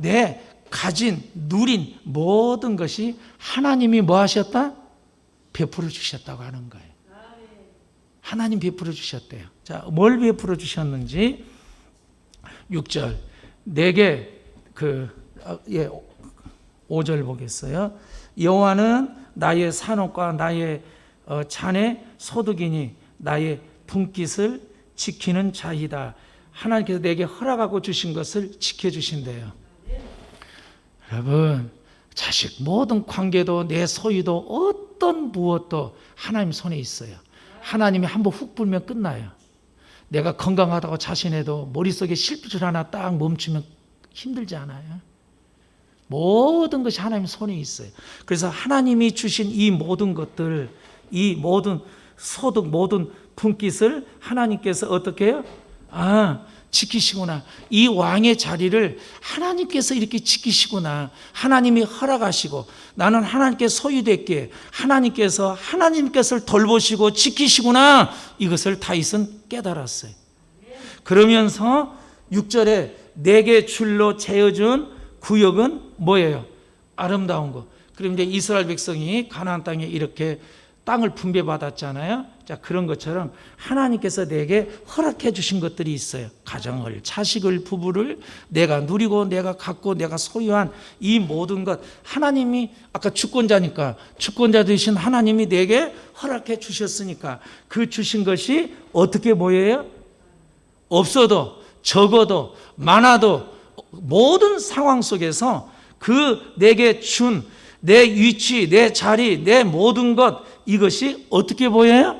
내 가진 누린 모든 것이 하나님이 뭐 하셨다? 베풀어 주셨다고 하는 거예요. 하나님 베풀어 주셨대요. 자, 뭘 베풀어 주셨는지 6절 내게 5절 보겠어요. 여호와는 나의 산업과 나의 잔의 소득이니 나의 분깃을 지키는 자이다. 하나님께서 내게 허락하고 주신 것을 지켜주신대요. 여러분 자식 모든 관계도 내 소유도 어떤 무엇도 하나님 손에 있어요. 하나님이 한번 훅 불면 끝나요. 내가 건강하다고 자신해도 머릿속에 실핏줄 하나 딱 멈추면 힘들지 않아요? 모든 것이 하나님 손에 있어요. 그래서 하나님이 주신 이 모든 것들, 이 모든 소득, 모든 분깃을 하나님께서 어떻게 해요? 지키시구나. 이 왕의 자리를 하나님께서 이렇게 지키시구나. 하나님이 허락하시고 나는 하나님께 소유됐기에 하나님께서 돌보시고 지키시구나. 이것을 다윗은 깨달았어요. 그러면서 6절에 내게 줄로 재어준 구역은 뭐예요? 아름다운 거. 그럼 이제 이스라엘 백성이 가나안 땅에 이렇게 땅을 분배받았잖아요. 자, 그런 것처럼 하나님께서 내게 허락해 주신 것들이 있어요. 가정을, 자식을, 부부를 내가 누리고 내가 갖고 내가 소유한 이 모든 것 하나님이 아까 주권자니까 주권자 되신 하나님이 내게 허락해 주셨으니까 그 주신 것이 어떻게 보여요? 없어도 적어도 많아도 모든 상황 속에서 그 내게 준 내 위치, 내 자리, 내 모든 것 이것이 어떻게 보여요?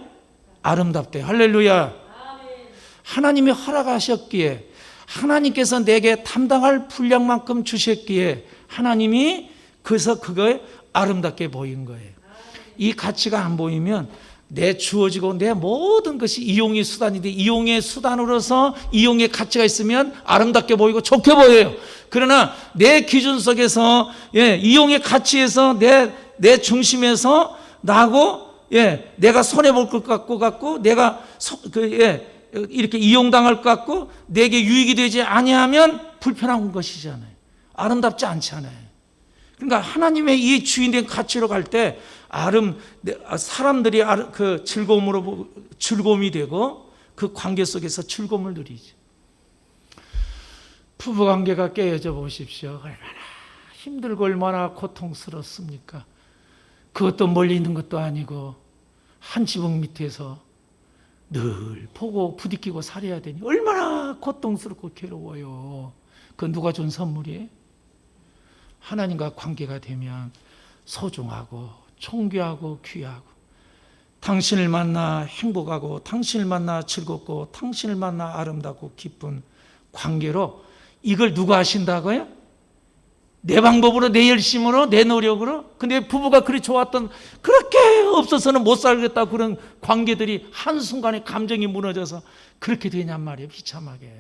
아름답대요. 할렐루야. 하나님이 허락하셨기에 하나님께서 내게 담당할 분량만큼 주셨기에 하나님이 그래서 그거에 아름답게 보인 거예요. 이 가치가 안 보이면 내 주어지고 내 모든 것이 이용의 수단인데 이용의 수단으로서 이용의 가치가 있으면 아름답게 보이고 좋게 보여요. 그러나 내 기준 속에서 이용의 가치에서 내 중심에서 나하고 내가 손해 볼 것 같고 내가 이렇게 이용당할 것 같고 내게 유익이 되지 아니하면 불편한 것이잖아요. 아름답지 않잖아요. 그러니까 하나님의 이 주인된 가치로 갈 때 사람들이 그 즐거움이 되고 그 관계 속에서 즐거움을 누리죠. 부부 관계가 깨어져 보십시오. 얼마나 힘들고 얼마나 고통스럽습니까? 그것도 멀리 있는 것도 아니고 한 지붕 밑에서 늘 보고 부딪히고 살아야 되니 얼마나 고통스럽고 괴로워요. 그 누가 준 선물이에요? 하나님과 관계가 되면 소중하고 존귀하고 귀하고 당신을 만나 행복하고 당신을 만나 즐겁고 당신을 만나 아름답고 기쁜 관계로 이걸 누가 하신다고요? 내 방법으로 내 열심으로 내 노력으로. 근데 부부가 그리 좋았던 그렇게 없어서는 못 살겠다 그런 관계들이 한순간에 감정이 무너져서 그렇게 되냔 말이에요. 비참하게.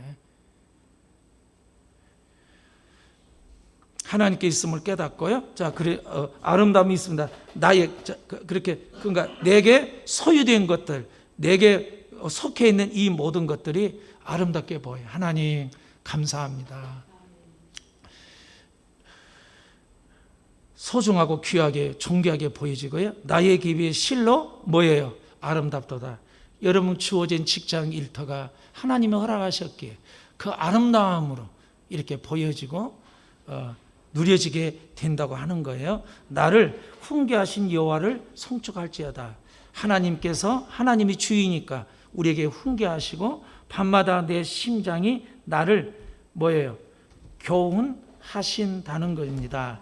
하나님께 있음을 깨닫고요. 자, 그래 아름다움이 있습니다. 그러니까 내게 소유된 것들, 내게 속해 있는 이 모든 것들이 아름답게 보여요. 하나님 감사합니다. 소중하고 귀하게 존귀하게 보여지고요. 나의 기비의 실로 뭐예요? 아름답도다. 여러분 주어진 직장 일터가 하나님이 허락하셨기에 그 아름다움으로 이렇게 보여지고 누려지게 된다고 하는 거예요. 나를 훈계하신 여호와를 송축할지어다. 하나님이 주이니까 우리에게 훈계하시고 밤마다 내 심장이 나를 뭐예요? 교훈하신다는 겁니다.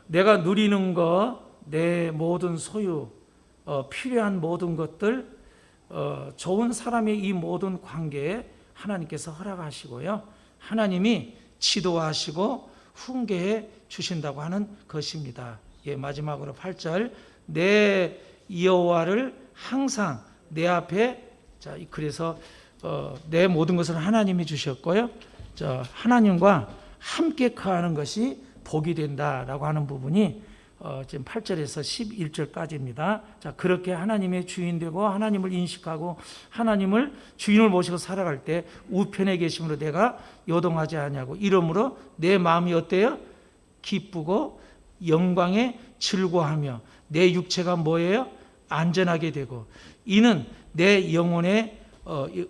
내가 누리는 것, 내 모든 소유, 필요한 모든 것들, 좋은 사람의 이 모든 관계에 하나님께서 허락하시고요. 하나님이 지도하시고 훈계해 주신다고 하는 것입니다. 마지막으로 8절 내 여호와를 항상 내 앞에 그래서 내 모든 것을 하나님이 주셨고요. 하나님과 함께 거하는 것이 복이 된다라고 하는 부분이 지금 8절에서 11절까지입니다. 자, 그렇게 하나님의 주인 되고 하나님을 인식하고 하나님을 주인을 모시고 살아갈 때 우편에 계심으로 내가 요동하지 아니하고 이러므로 내 마음이 어때요? 기쁘고 영광에 즐거워하며 내 육체가 뭐예요? 안전하게 되고 이는 내 영혼의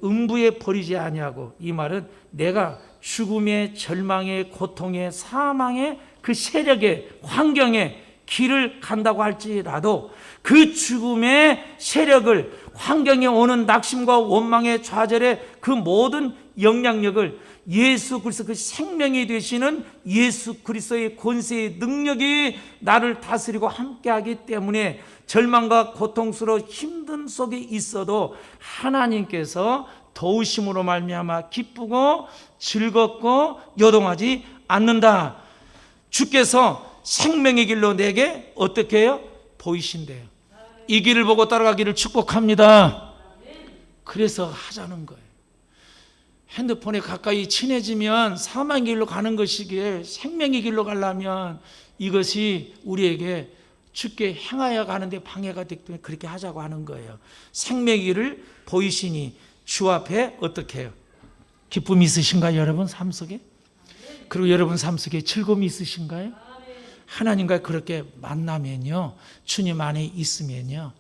음부에 버리지 아니하고 이 말은 내가 죽음의 절망의 고통의 사망의 그 세력의 환경에 길을 간다고 할지라도 그 죽음의 세력을 환경에 오는 낙심과 원망의 좌절의 그 모든 영향력을 예수 그리스도 그 생명이 되시는 예수 그리스도의 권세의 능력이 나를 다스리고 함께하기 때문에 절망과 고통스러워 힘든 속에 있어도 하나님께서 도우심으로 말미암아 기쁘고 즐겁고 요동하지 않는다. 주께서 생명의 길로 내게 어떻게 해요? 보이신대요. 이 길을 보고 따라가기를 축복합니다. 그래서 하자는 거예요. 핸드폰에 가까이 친해지면 사망의 길로 가는 것이기에 생명의 길로 가려면 이것이 우리에게 주께 행하여 가는데 방해가 되기 때문에 그렇게 하자고 하는 거예요. 생명의 길을 보이시니 주 앞에 어떻게 해요? 기쁨이 있으신가요, 여러분 삶 속에? 그리고 여러분 삶 속에 즐거움이 있으신가요? 하나님과 그렇게 만나면요, 주님 안에 있으면요,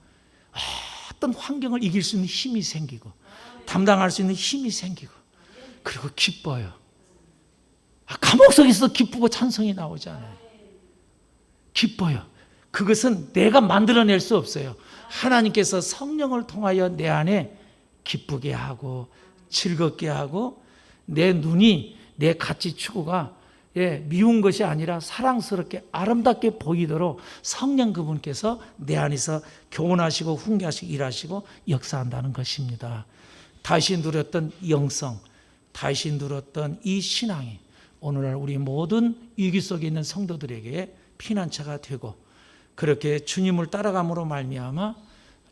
어떤 환경을 이길 수 있는 힘이 생기고 담당할 수 있는 힘이 생기고 그리고 기뻐요. 감옥 속에서 기쁘고 찬송이 나오잖아요. 기뻐요. 그것은 내가 만들어낼 수 없어요. 하나님께서 성령을 통하여 내 안에 기쁘게 하고 즐겁게 하고 내 눈이 내 가치 추구가 미운 것이 아니라 사랑스럽게 아름답게 보이도록 성령 그분께서 내 안에서 교훈하시고 훈계하시고 일하시고 역사한다는 것입니다. 다시 누렸던 영성, 다시 누렸던 이 신앙이 오늘날 우리 모든 위기 속에 있는 성도들에게 피난처가 되고 그렇게 주님을 따라감으로 말미암아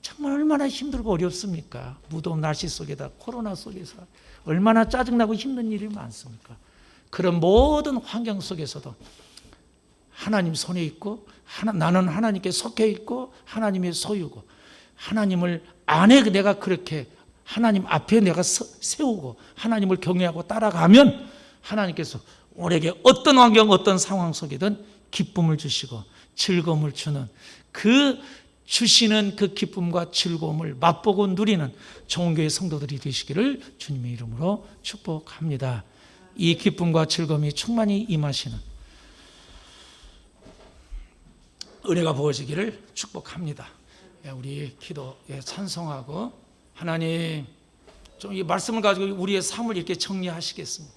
정말 얼마나 힘들고 어렵습니까? 무더운 날씨 속에다 코로나 속에서 얼마나 짜증나고 힘든 일이 많습니까? 그런 모든 환경 속에서도 하나님 손에 있고 나는 하나님께 속해 있고 하나님의 소유고 하나님을 안에 내가 그렇게 하나님 앞에 내가 세우고 하나님을 경외하고 따라가면 하나님께서 우리에게 어떤 환경 어떤 상황 속이든 기쁨을 주시고 즐거움을 주는 그 주시는 그 기쁨과 즐거움을 맛보고 누리는 좋은교회 성도들이 되시기를 주님의 이름으로 축복합니다. 이 기쁨과 즐거움이 충만히 임하시는 은혜가 부어지기를 축복합니다. 우리 기도에 찬송하고 하나님 좀 이 말씀을 가지고 우리의 삶을 이렇게 정리하시겠습니다.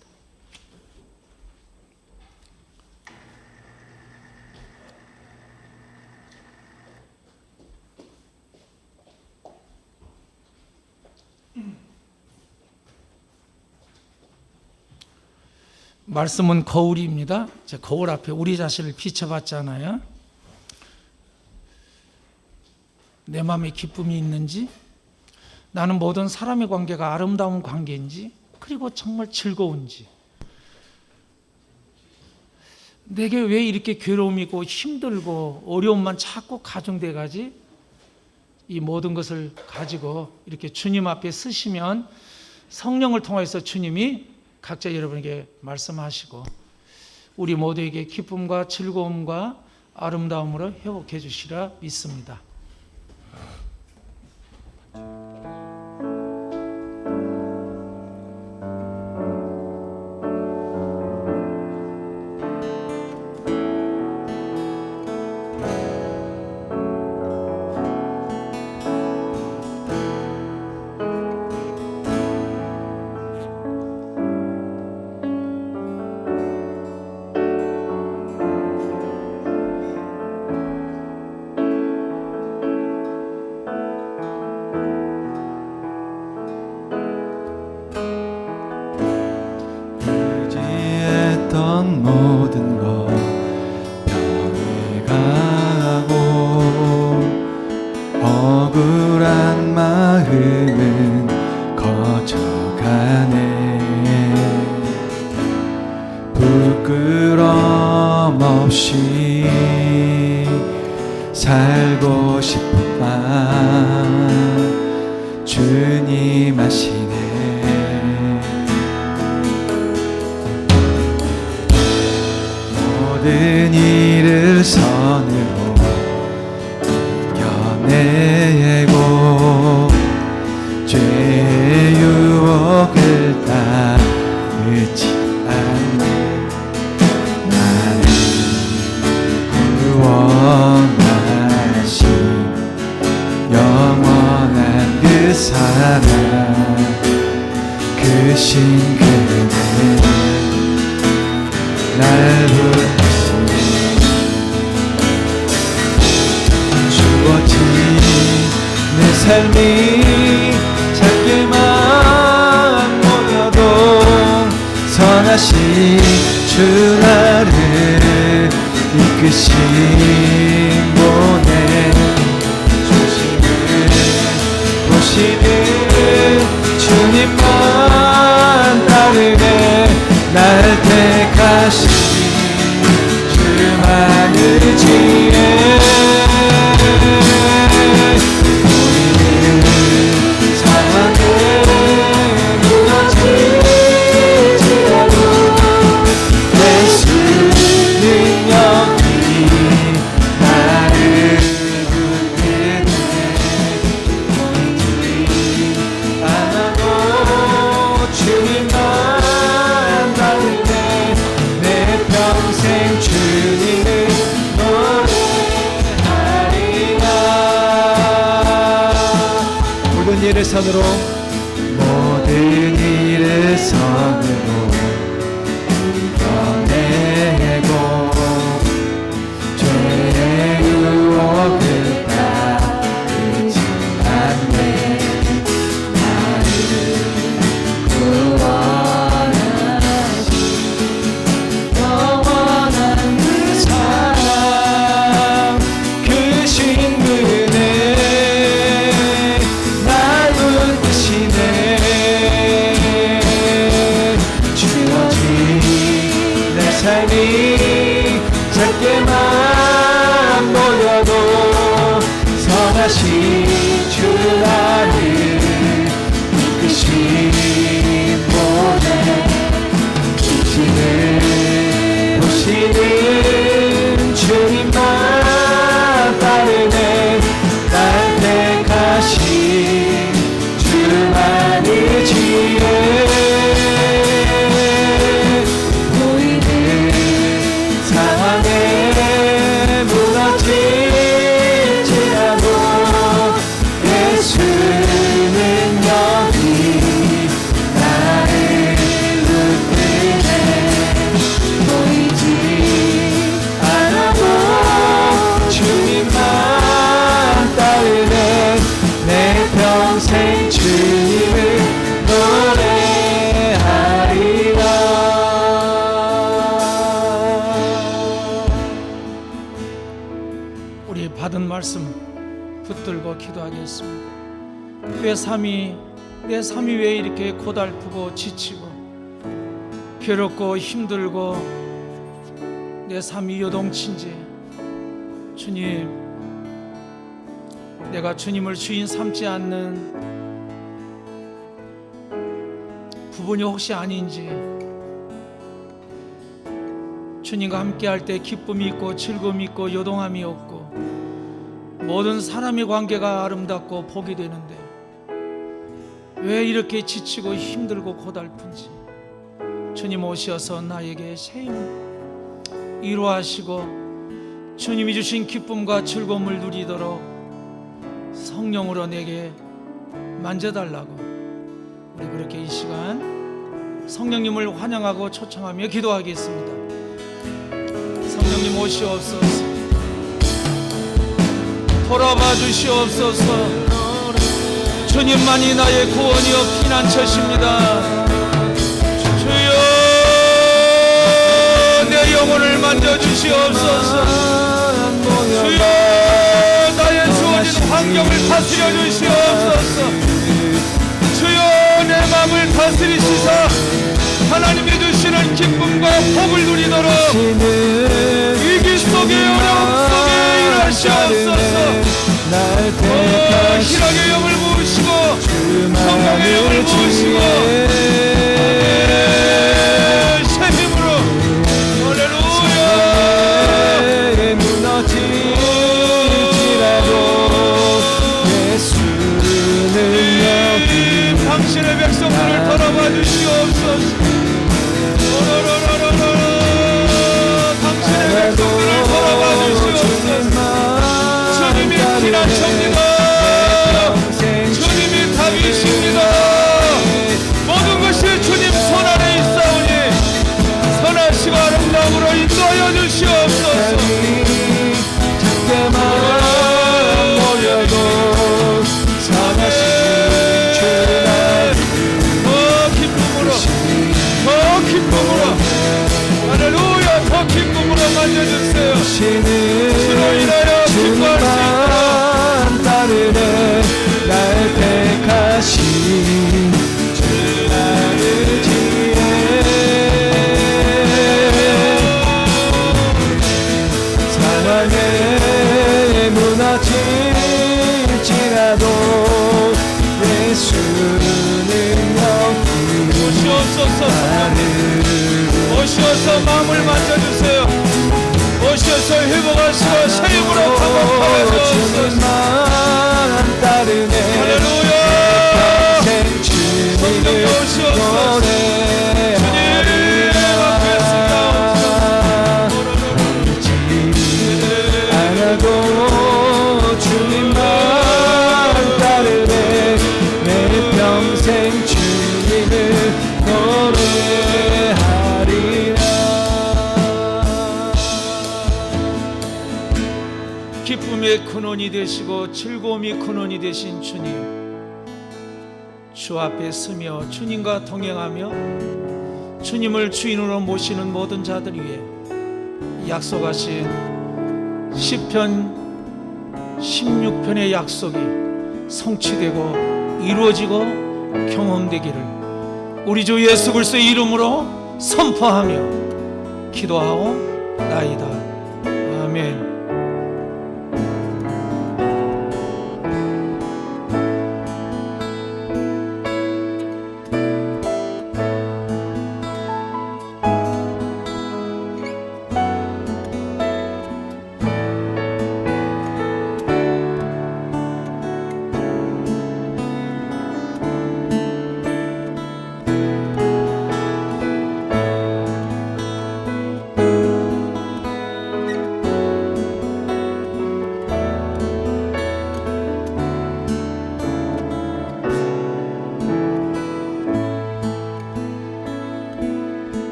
말씀은 거울입니다. 거울 앞에 우리 자신을 비춰봤잖아요. 내 마음에 기쁨이 있는지, 나는 모든 사람의 관계가 아름다운 관계인지, 그리고 정말 즐거운지, 내게 왜 이렇게 괴로움이고 힘들고 어려움만 자꾸 가중돼 가지? 이 모든 것을 가지고 이렇게 주님 앞에 쓰시면 성령을 통해서 주님이 각자 여러분에게 말씀하시고 우리 모두에게 기쁨과 즐거움과 아름다움으로 회복해 주시라 믿습니다. 모든 것 변해가고 억울한 마음은 거쳐가네. 부끄럼 없이 살고 싶은 마음 주님 아시네. 모든 일을 선으로 이겨내고 죄의 유혹을 따르지 않네. 나는 구원하신 영원한 그 사랑 그 신그는 날 부르시네. 주어진 내 삶이 작게만 보여도 선하신 주 나를 이끄신 분의 중심을 보시는 주님만 따르네. 날 택하신 주만을 지혜 우리는 상황에 무너지지라도 예수 능력이 나를 붙드네. 원수이 하나도 주님만 내 평생 주님을 노래하리라. 모든 일을 선으로 모든 일을 선으로 이겨내고 죄의 유혹을 따르지 않네. 나를 구원하신 영원한 그 사랑 그 주라는 이끄신 모든 주신을 보시는 주님만 따르네 날 택하신 주만의 지혜 보이는 상황에 무너질지라도 예수는 여기 나를 붙드네 보이지 않아도 주님만 따르네 내 평생 주님을 노래하리라. 우리 받은 말씀 붙들고 기도하겠습니다. 내 삶이 왜 이렇게 고달프고 지치고 괴롭고 힘들고 내 삶이 요동친지 주님, 내가 주님을 주인 삼지 않는 부분이 혹시 아닌지, 주님과 함께할 때 기쁨이 있고 즐거움이 있고 요동함이 없고 모든 사람의 관계가 아름답고 복이 되는데 왜 이렇게 지치고 힘들고 고달픈지 주님 오셔서 나에게 새 힘 이루하시고 주님이 주신 기쁨과 즐거움을 누리도록 성령으로 내게 만져달라고 우리 그렇게 이 시간 성령님을 환영하고 초청하며 기도하겠습니다. 성령님 오시옵소서. 돌아봐 주시옵소서. 주님만이 나의 구원이요 피난처십니다. 주여 내 영혼을 만져주시옵소서. 주여 나의 주어진 환경을 다스려 주시옵소서. 주여 내 마음을 다스리시사 하나님이 주시는 기쁨과 복을 누리도록 위기 속에 어려움 속에 일하시옵소서. 희락의 영을 부으시고 성령의 영을 부으시고 새 힘으로 할렐루야. 무너질지라도 예수는 여기 당신의 백성들을 돌아봐 주시옵소서. 당신의 백성들을 돌아봐 주시옵소서. 주님이 피난처입니다. 주님이 답이십니다. 모든 것이 주님 손안에 있사오니 선하시고 아름다움으로 인도하여 주시옵소서. 작게만 모여도 선하신 주나 더 기쁨으로 할렐루야 더 기쁨으로 만져주세요. 주로 인하여 기뻐할 수 있도록 따르네 날 택하신 주나를 지혜 상황에 무너질지라도 예수는 여기 오시옵소서. 오시어서 마음을 만져주세요. 오시어서 회복하시고 새 힘으로 강건하여 주옵소서. 따르네 할렐루야. 성령이 오시옵소서. 주님 앞에 알아도 주님만 따르네 내 평생 주님을 노래하리라. 기쁨의 근원이 되시고 즐거움이 근원이 되신 주님, 주 앞에 서며 주님과 동행하며 주님을 주인으로 모시는 모든 자들 위해 약속하신 시편 16편의 약속이 성취되고 이루어지고 경험되기를 우리 주 예수 그리스도의 이름으로 선포하며 기도하옵나이다. 아멘.